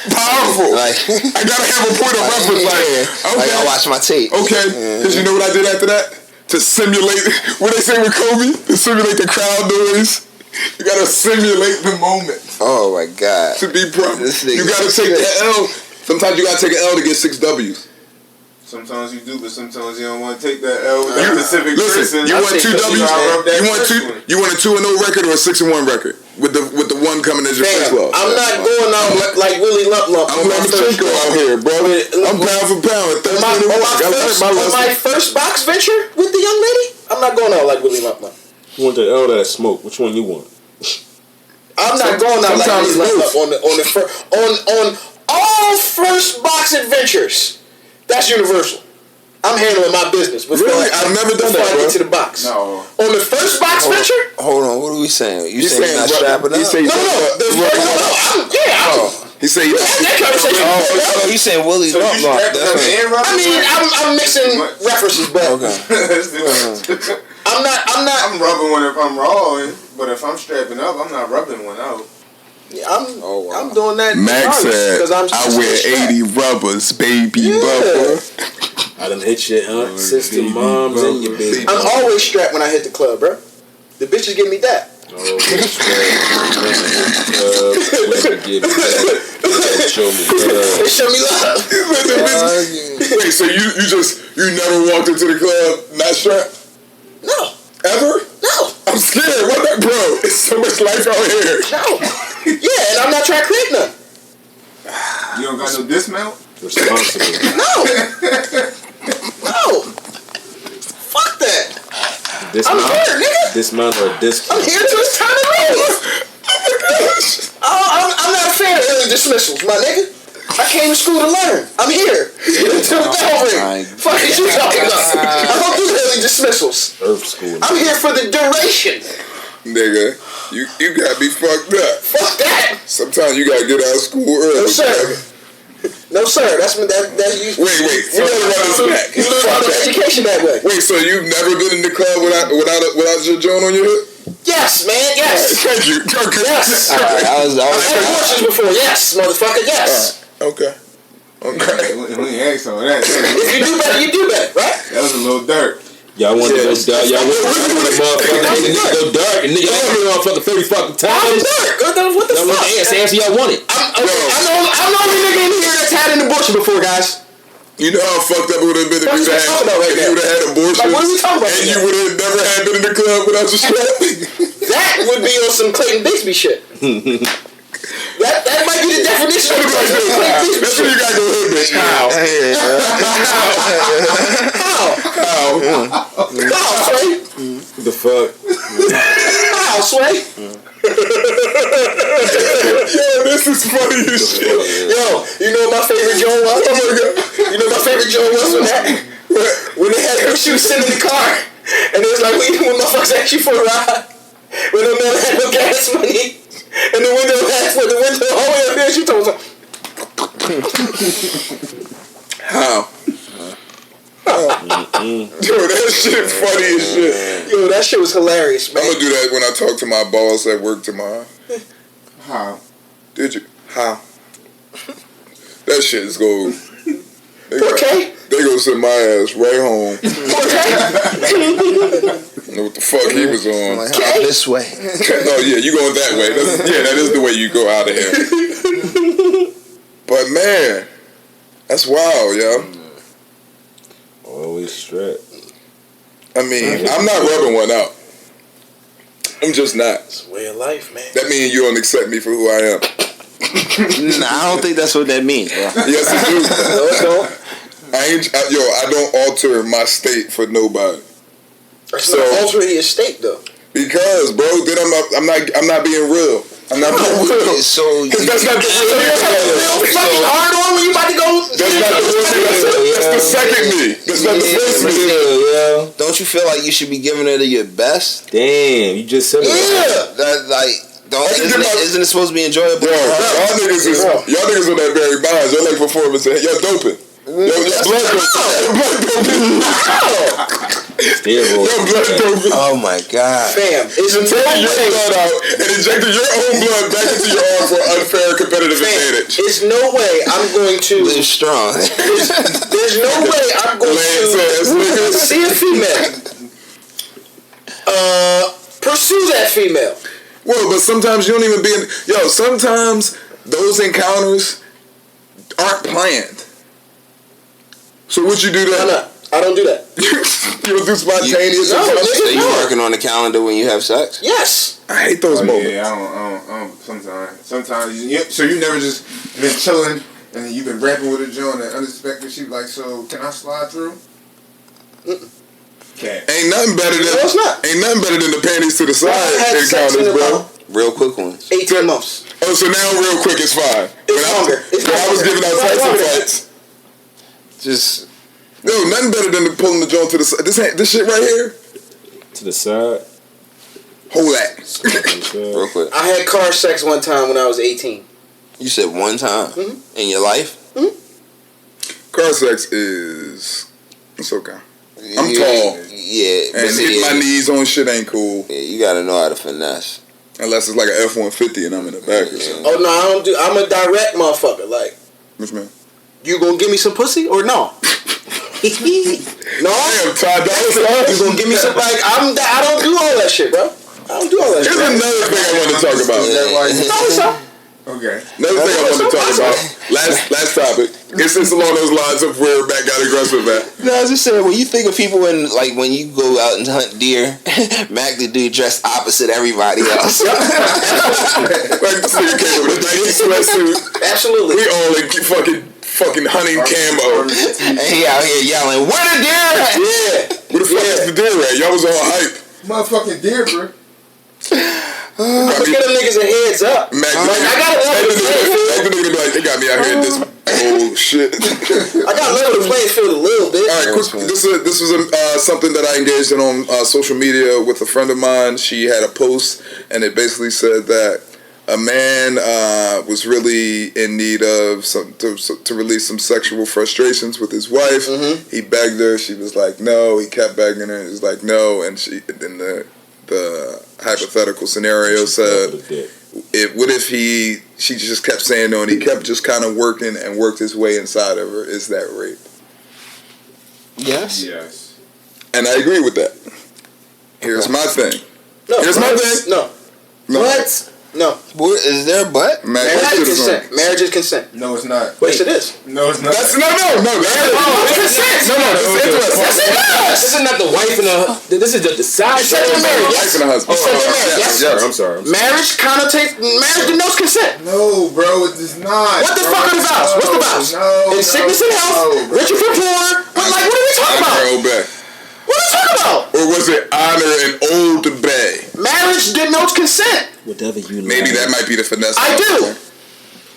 powerful. powerful. Like, I gotta have a point of reference. Like I watch my tape. Okay, because you know what I did after that? To simulate what they say with Kobe, to simulate the crowd noise. You gotta simulate the moment. Oh my God. To be proper. This You nigga gotta take the L. Sometimes you gotta take an L to get 6 W's. Sometimes you do, but sometimes you don't want to take that L with that specific person. You want 2 W's? You want a 2-0 record or a 6-1 record with the one coming as your first loss? I'm not going out like Willie Lump Lump. I'm Lomachenko out here, bro. I'm pound for pound. On my first box venture with the young lady, I'm not going out like Willie Lump Lump. You want the L that smoke? Which one you want? I'm not going out like Willie Lump Lump on all first box adventures. That's universal. I'm handling my business before I've never done that, I get to the box. No. On the first box venture? Hold on, what are we saying? You saying not strapping up? He say No. He say That conversation. Oh, you saying Willie So Lump you Lump? strapped up and rubbing? I mean, I'm mixing references, but Okay. I'm I'm rubbing one if I'm raw, but if I'm strapping up, I'm not rubbing one out. I'm doing that. Max said, because I wear 80 rubbers, baby bubba. I done hit your aunt, sister, moms, and your baby. I'm always strapped when I hit the club, bro. The bitches give me that. Oh, give me that. Show me They show me love. Wait, so you never walked into the club not strapped? No. Ever? No. I'm scared. What that, bro? It's so much life out here. No. Yeah, and I'm not trying to create none. You don't got no dismount? Responsible. No. Fuck that. I'm here, nigga. Dismount or disc. I'm here till it's time to leave. Oh my gosh. I'm not a fan of early dismissals, my nigga. I came to school to learn. I'm here until the bell ring. Fuck is you talking about? I don't do early dismissals. Earth school. I'm here for the duration. Nigga, you got me fucked up. Fuck that. Sometimes you gotta get out of school early. No sir. No sir. That's you. Wait. You learn about education that way. Wait, so you've never been in the club without your joint on your hip? Yes, man. Yes. Thank you. Yes. I was I've had abortions before. Yes, motherfucker. Yes. Okay. We ain't asked on that. If you do better, you do better, right? That was a little dirt. Y'all want to go dark? Y'all want to go dark? And nigga, y'all hear motherfucker 30 fucking times. What the Y'all want fuck? the answer y'all want it. I'm the only nigga in here that's had an abortion before, guys. You know how fucked up it would have been if you would have had abortions, Like, what are we talking about and right you now? would have never had been in the club without your strap. That would be on some Clayton Bigsby shit. That might be the definition of Clayton Bigsby That's when you gotta go hood, bitch. How? How, Sway? The fuck? How, Sway? Yo, this is funny as shit. Yo, you know what my favorite joke was? Oh my God. You know what my favorite joke was when they had her, she was sitting in the car, and it was like, when motherfuckers asked you for a ride, when the man had no gas money, and the window all the way up there, she told us, How? Yo, that shit funny as shit. yo, that shit was hilarious, man. I'm gonna do that when I talk to my boss at work tomorrow. How? Did you? How? That shit is gold. Okay. They gonna send my ass right home. Know what the fuck he was on. like, how this way. Oh yeah, you going that way. That is the way you go out of here. But man, that's wild, yo. Always strapped. I mean, I'm not rubbing one out. I'm just not. It's a way of life, man. That means you don't accept me for who I am. Nah, I don't think that's what that means, bro. Yes, it do. No, it don't. I don't alter my state for nobody. It's not altering your state, though. Because, bro, then I'm not being real. I'm not being real. So Because that's not the real me. Fucking hard on when you about to go. That's not the real me. That's the second me. That's not the first me. yeah. Don't you feel like you should be giving it your best? Damn, you just said it. Yeah. That isn't it supposed to be enjoyable? Yo, y'all niggas on that Barry Bonds. Y'all like performance. Y'all doping. Oh my God. Fam, it's no Taking your way. blood out and injecting your own blood back into your arm for unfair competitive advantage. It's no way I'm going to. Live strong. There's no way I'm going Lance ass to niggas. see a female. Pursue that female. Well, but sometimes you don't even be in. Yo, sometimes those encounters aren't planned. So what you do Why then? not? I don't do that. You don't do spontaneous. No, encounters? So you working on the calendar when you have sex? Yes. I hate those Oh, moments. yeah, I don't. Sometimes. So you never just been chilling and then you've been rapping with a joint and unexpected. She like, so can I slide through? Okay. Ain't nothing better than. No, it's not. Ain't nothing better than the panties to the side I had sex encounters, in bro. about Real quick ones. 18 months. Oh, so now real quick it's fine. It's longer. It's when I was longer. giving out It's Tyson longer. fights. Just No, nothing better than pulling the joint to the side. This shit right here. To the side. Hold that. real quick. I had car sex one time when I was 18. You said one time in your life? Car sex is. It's okay. I'm Yeah, tall. Yeah, but And see, hitting my knees on shit ain't cool. yeah, you gotta know how to finesse. Unless it's like an F-150 and I'm in the back or something. Oh no, I don't do. I'm a direct motherfucker. Like, Which man? you gonna give me some pussy or no? No. Damn, Todd You gonna give me some? Like, I don't do all that shit, bro. I don't do all that Here's shit. another thing I want to talk about. Is that why you? No, it's not. Okay. Another thing I want to talk about. Last topic. It's along those lines of where Matt got aggressive at. No, I was just saying, when you think of people when you go out and hunt deer, Mac the dude dressed opposite everybody else. Like this nigga came with a Nike sweatsuit. Absolutely. We all in fucking hunting camo. And he out here yelling, "Where the deer at?" Yeah. Where the fuck is the deer at? Y'all was all hype. Motherfucking deer, bro. I'm gonna give them niggas a heads up. Mac, Like, I gotta level the playing field. Mac the nigga be like, they got me out here in this old shit. I gotta level the playing field a little bit. All right, quick, this was something that I engaged in on social media with a friend of mine. She had a post, and it basically said that a man was really in need of to release some sexual frustrations with his wife. He begged her. She was like, no. He kept begging her. He was like, no. And then the hypothetical scenario said, what if she just kept saying no, and he kept just kind of working and worked his way inside of her? Is that rape? Yes. Yes. And I agree with that. Here's my thing. No. Here's my thing. No. No. What? No. What, is there a butt? Mac, Marriage that is shit is consent. on. Marriage is consent. No, it's not. Yes, it is. No, it's not. That's no. That's consent. No, that's interesting. Yes, it does. This is not the wife and the. This is the side. said the marriage. Wife and a husband. You said the marriage. Yes. I'm sorry. Marriage denotes consent. No, bro, it does not. What the bro. fuck are the vows? What's the vows? No. In sickness and health, bro. rich or poor. But like, what are we talking about? Girl back. What are we talking about? Or was it honor and old bay? Marriage denotes consent. Whatever you Maybe that might be the finesse. I do.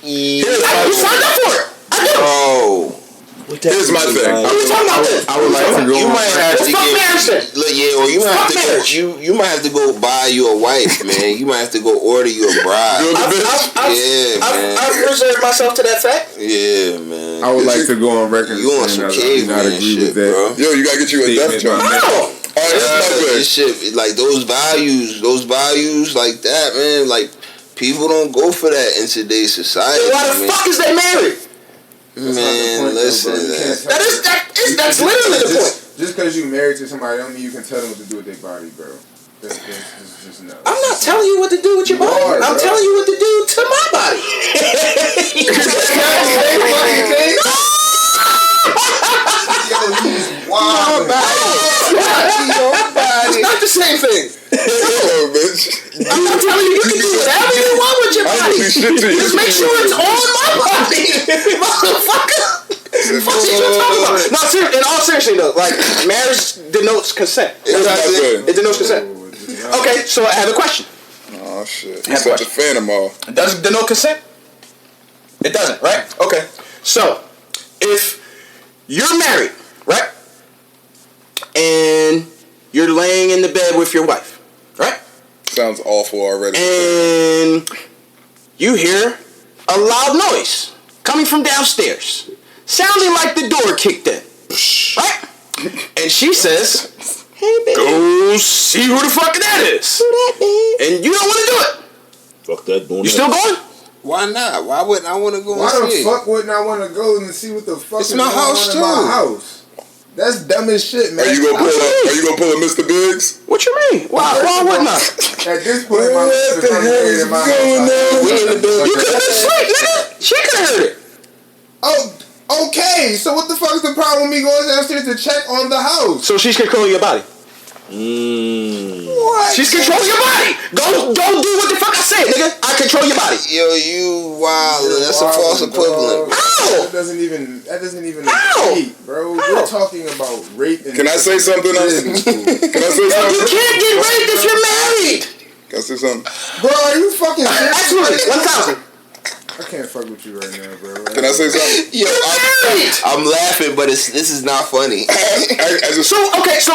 Yeah. You signed up for it. I do. Oh. Here's my thing. What are we talking about this? I would like to go. You might have to Fuck marriage then. look, yeah, or you might have Fuck to marriage. go. You might have to go buy you a wife, man. You might have to go order you a bride. I've reserved myself to that fact. Yeah, man. I would like to go on record. You on some caveman shit, bro. Yo, you gotta get you a death joint. No. All right, here's my thing. This shit, like those values like that, man. Like people don't go for that in today's society. Then why the man. fuck is they married? Man, listen. That's literally the point. Just because you married to somebody, don't mean you can tell them what to do with their body, bro. That's just no. I'm not telling you what to do with your You body. are, I'm bro. telling you what to do to my body. It's not the same thing. Oh, bitch. I'm not telling you to do whatever you want with your I body. don't do shit to you. Just make sure it's on my body, motherfucker. Fuck you talking about? No, seriously. In all seriously though, like marriage denotes consent. Here's my thing. It denotes consent. Okay, so I have a question. Oh shit. He's such a fan of all. Does it denote consent? It doesn't, right? Okay. So, if you're married, right? And you're laying in the bed with your wife, right? Sounds awful already. And you hear a loud noise coming from downstairs. sounding like the door kicked in. Right? And she says, "Hey, baby, go see who the fuck that is." And you don't want to do it. Fuck that. You still going? Why not? Why wouldn't I want to go Why and the see fuck wouldn't I want to go and see what the fuck It's is my going house, on in my too. house? That's dumb as shit, man. Are you gonna pull a Mr. Biggs? What you mean? Why wouldn't I? At this point, my What the hell is going on? We in the building. You could have been asleep, nigga. She could have heard it. Oh, okay. So what the fuck is the problem with me going downstairs to check on the house? So she's controlling your body. What? She's controlling your body. Don't do what the fuck I said, nigga. I control your body. Yo, you wild. That's a false equivalent. Ow! That doesn't even Ow! equate, bro. Ow! We're talking about rape. And Can I say something else? Can I say You something? can't get raped if you're married. Can I say something? Bro, are you fucking serious? Absolutely. 1,000. I can't fuck with you right now, bro. Can I say something? Yo, I'm laughing, but this is not funny. I just, So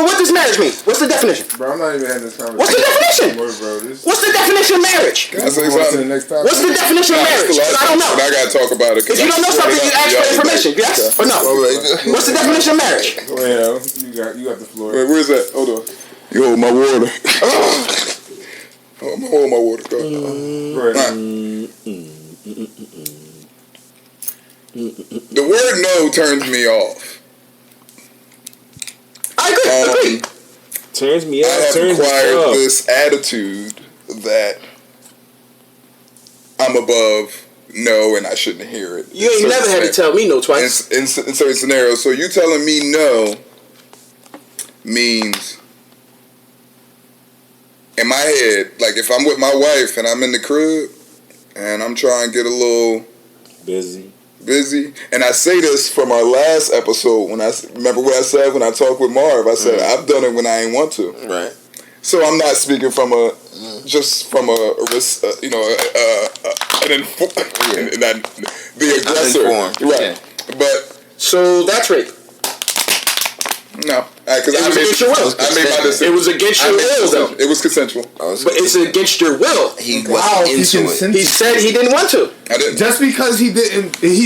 what does marriage mean? What's the definition? Bro, I'm not even having this conversation. What's the definition? anymore, bro. This What's the definition of marriage? can I say on to the something? next topic. What's the definition of marriage? 'Cause I don't know. I gotta talk about it. If you don't know something, you ask for information. Yes or no? What's the definition of marriage? Well, you got the floor. Wait, where's that? Hold on. You hold my water. Hold my water. Go. Go ahead. The word no turns me off. I agree. Turns me I out. have Turns me acquired up. this attitude that I'm above no and I shouldn't hear it. You ain't never had to tell me no twice. In certain scenarios. So you telling me no means, in my head, like if I'm with my wife and I'm in the crib and I'm trying to get a little busy, and I say this from our last episode when I remember what I said when I talked with Marv. I said I've done it when I ain't want to. Right. So I'm not speaking from the aggressor, Uninformed. right? But So that's rape. no, because It was against your will. I made my decision. It was against your will, though. It was consensual. But it's against your will. He Wow, wasn't he into it. consented. He said he didn't want to. I didn't. Just because he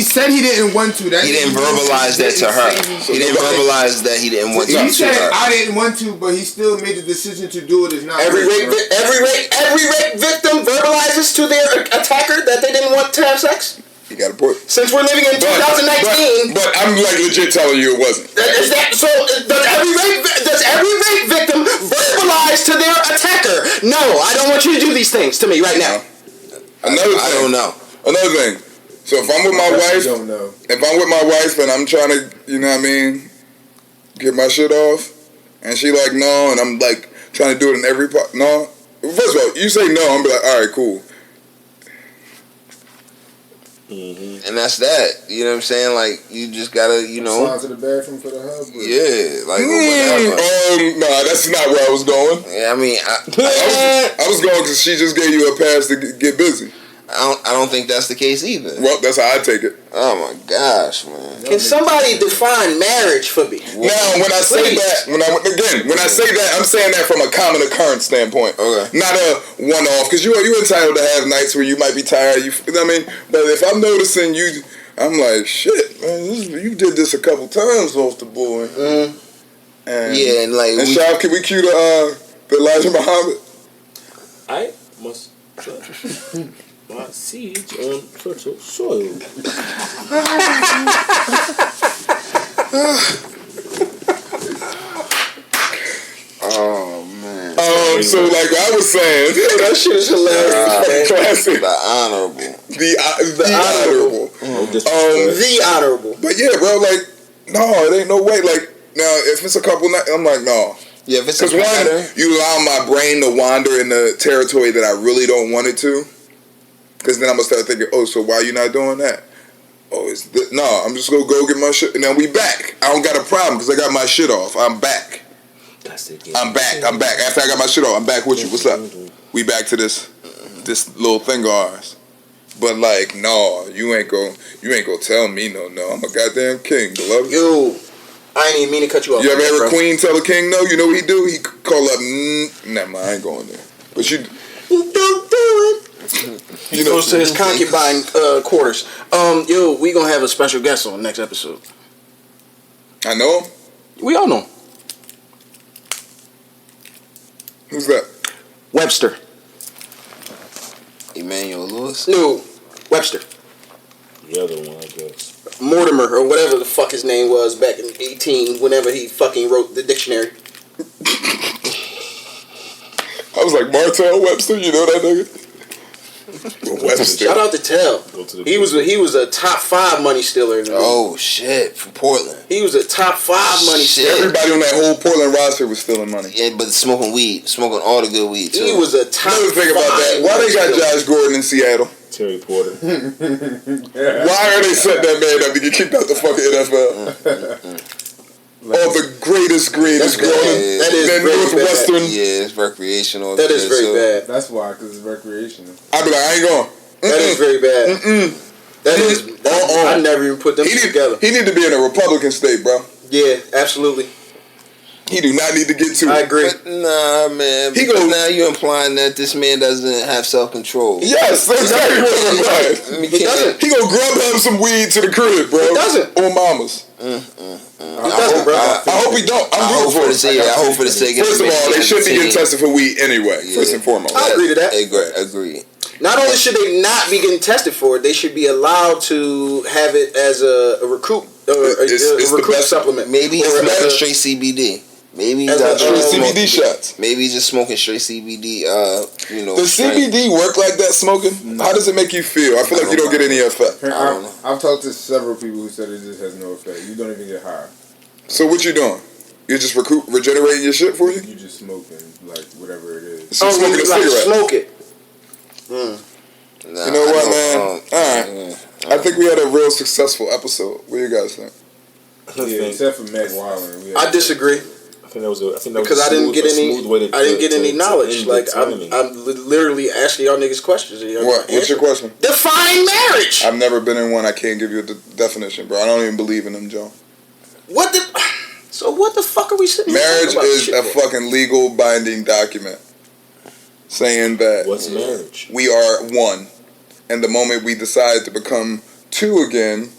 said he didn't want to. That He didn't verbalize that to her. He didn't verbalize that he didn't want to He to said her. I didn't want to, but he still made the decision to do it. Is not Every rape, rape bro. victim verbalizes to their attacker that they didn't want to have sex. You got a point. Since we're living in 2019, But I'm like legit telling you it wasn't. does every rape victim verbalize to their attacker? No, I don't want you to do these things to me right now. I don't know. Another thing. So if I'm with my I wife, don't know. if I'm with my wife and I'm trying to, you know what I mean, get my shit off, and she like no, and I'm like trying to do it in every part. No, first of all, you say no, I'm be like, all right, cool. And that's that. You know what I'm saying? Like, you just gotta, you know. Slide to the bathroom for the hub. Bro. Yeah, like, whatever. No, that's not where I was going. Yeah, I mean, I was going because she just gave you a pass to get busy. I don't think that's the case either. Well, that's how I take it. Oh my gosh, man. Can somebody define marriage for me? Now, when I say Please. that, when I say that, I'm saying that from a common occurrence standpoint. Okay. Not a one-off, because you're entitled to have nights where you might be tired. You know what I mean? But if I'm noticing you, I'm like, shit, man, you did this a couple times off the boy. And, Yeah, and like, And Shav, can we cue the Elijah Muhammad? I must put my seeds on fertile soil. oh man. So like I was saying, That shit is hilarious. classic. The honorable. The honorable. No disrespect. The honorable. But yeah, bro, like, no, it ain't no way. Like, now, if it's a couple nights, I'm like, no. Yeah, if it's a Because one, pattern. you allow my brain to wander in the territory that I really don't want it to. Because then I'm going to start thinking, oh, so why you not doing that? Oh, no, I'm just going to go get my shit. And then we back. I don't got a problem because I got my shit off. I'm back. I'm back. After I got my shit off, I'm back with you. What's up? We back to this little thing of ours. But like, no, you ain't gonna tell me no. I'm a goddamn king, beloved. Yo, I ain't even mean to cut you off. You ever heard bro. a queen tell a king no? You know what he do? He call up, never mind, I ain't going there. But you, Don't do it. He goes to his concubine quarters. Yo, we gonna have a special guest on next episode. I know him. We all know him. Who's that? Webster. Emmanuel Lewis. No, Webster. The other one, I guess. Mortimer, or whatever the fuck his name was back in 18, whenever he fucking wrote the dictionary. I was like, Martell Webster, you know that nigga? Webster. Shout out to Tell. He was a top 5 money stealer in the league. Oh shit, from Portland. He was a top 5 money Shit. stealer. Everybody on that whole Portland roster was stealing money. Yeah, but smoking weed, smoking all the good weed too. He was a top Another thing about that, why they got Josh Gordon in Seattle? Terry Porter. Why are they setting that man up to get kicked out the fucking NFL? All the greatest growing That is then very Northwestern. Yeah, it's recreational. That is very bad. That's why, because it's recreational. I'd be like, I ain't going. That is very bad. That is. I never even put them together. He need to be in a Republican state, bro. Yeah, absolutely. He do not need to get to I it. agree. But nah, man. He Because goes- now you're implying that this man doesn't have self-control. Yes, that's exactly what I'm like. He doesn't. He gonna grub him some weed to the crib, bro. He doesn't. On mamas. He doesn't, bro. I hope he don't. I I'm hope rooting for for the him. sake. I hope for the sake. First of all, they shouldn't be getting tested. tested for weed anyway. Yeah. First and foremost. I agree to that. Agree. Not only should they not be getting tested for it, they should be allowed to have it as a recruit or It's the recruit best- supplement. Maybe he's Or smoking as a- straight CBD. Maybe he's As a- out there CBD smoking- shots. Maybe he's just smoking straight CBD. Does CBD work like that smoking? How does it make you feel? I feel like you don't get any effect. I don't know. I've talked to several people who said it just has no effect. You don't even get high. So what you doing? You're just regenerating your shit for you? You just smoking, like, whatever it is. So smoking a like cigarette. smoke it. Nah, You know what, I man? don't- Alright. I think we had a real successful episode. What do you guys think? Yeah, except for Meg Wilder. I disagree I think that was a because I didn't get any. I didn't get any knowledge. end Like the I'm tournament. literally asking y'all niggas questions. And y'all What? not What's your answering. question? Define marriage. I've never been in one. I can't give you a definition, bro. I don't even believe in them, Joe. What the? So what the fuck are we sitting here Marriage talking about is shit a for? fucking legal binding document saying that What's marriage? we are one. And the moment we decide to become two again,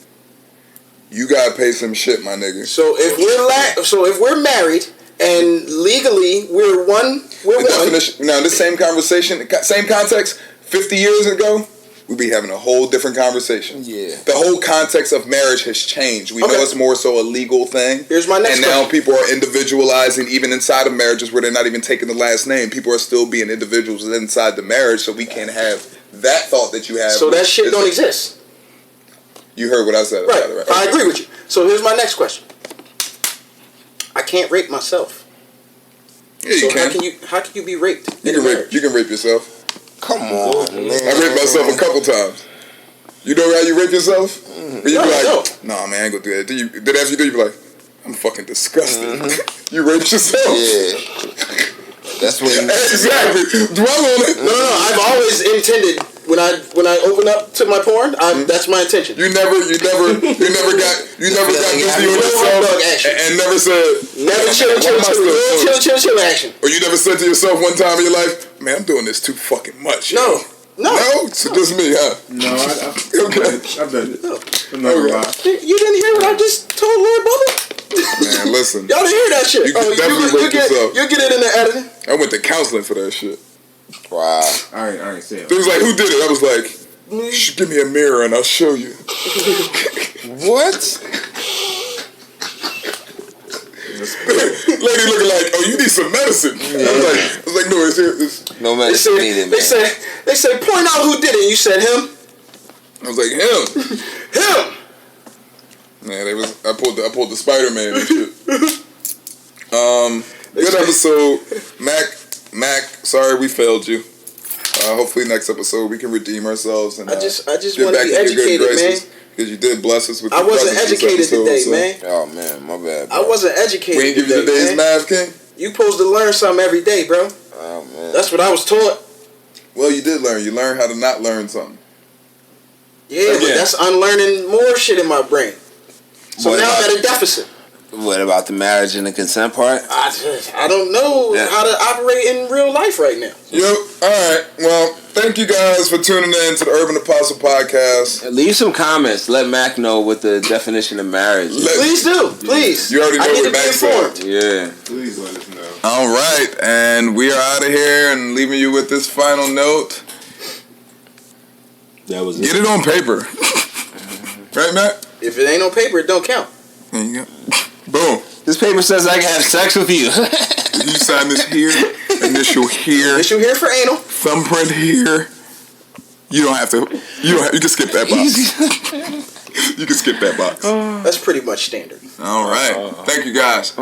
you gotta pay some shit, my nigga. So if we're married and legally we're one, we're The one. definition. Now, this same conversation, same context, 50 years ago, we'd be having a whole different conversation. Yeah. The whole context of marriage has changed. We Okay. know it's more so a legal thing. Here's my next And now question. people are individualizing, even inside of marriages where they're not even taking the last name. People are still being individuals inside the marriage, so we can't have that thought that you have. So that shit don't exist. You heard what I said Right. about it, right? I agree with you. So here's my next question. I can't rape myself. Yeah, So you can. how can you be raped? You in can a rape. marriage? You can rape yourself. Come on, man. I raped myself a couple times. You know how you rape yourself? Or you No, be like, no. nah, man, I ain't gonna do that. Then after you do, you be like, I'm fucking disgusted. You raped yourself. Yeah. That's what you Exactly. Dwell on it. No. I've always intended when I open up to my porn, that's my intention. You never got busy on No yourself hot dog action. and never said, Never chill action. or you never said to yourself one time in your life, man, I'm doing this too fucking much. No. No? So just me, huh? No, I've done it. No. I'm not gonna lie. You didn't hear what I just told Lord Bubba? Man, listen. Y'all didn't hear that shit. You can definitely rape yourself. You'll get it in the editing. I went to counseling for that shit. Wow. I ain't saying. They was like, who did it? I was like, give me a mirror and I'll show you. What? Lady looking like, oh, you need some medicine. I was like, no, it's here. No They medicine needed, said, man. they said, point out who did it. You said him. I was like, him. Him. Man, I pulled the Spider-Man and shit. Good episode. Mac, sorry we failed you. Hopefully next episode we can redeem ourselves and I just get want to back be in your good educated, man. graces. Because you did bless us with I your wasn't presence this educated episode, today, so. man. Oh man, my bad. Bro. I wasn't educated We ain't give you today, today's man. math, King? You supposed to learn something every day, bro. Oh man. That's what I was taught. Well, you did learn. You learned how to not learn something. Yeah, but Again. that's unlearning more shit in my brain. So But now I got a deficit. What about the marriage and the consent part? I don't know how to operate in real life right now. Yep. All right. Well, thank you guys for tuning in to the Urban Apostle Podcast. Leave some comments. Let Mac know what the definition of marriage is. Please do. Please. You already know I need what to be Mac informed. said. Yeah. Please let us know. All right, and we are out of here and leaving you with this final note. That was Get it on paper. Right, Matt? If it ain't on paper, it don't count. There you go. Boom. This paper says I can have sex with you. You sign this here, initial here, Issue here for anal. thumbprint here. You don't have to. You can skip that box. You can skip that box. That's pretty much standard. All right. Thank you guys.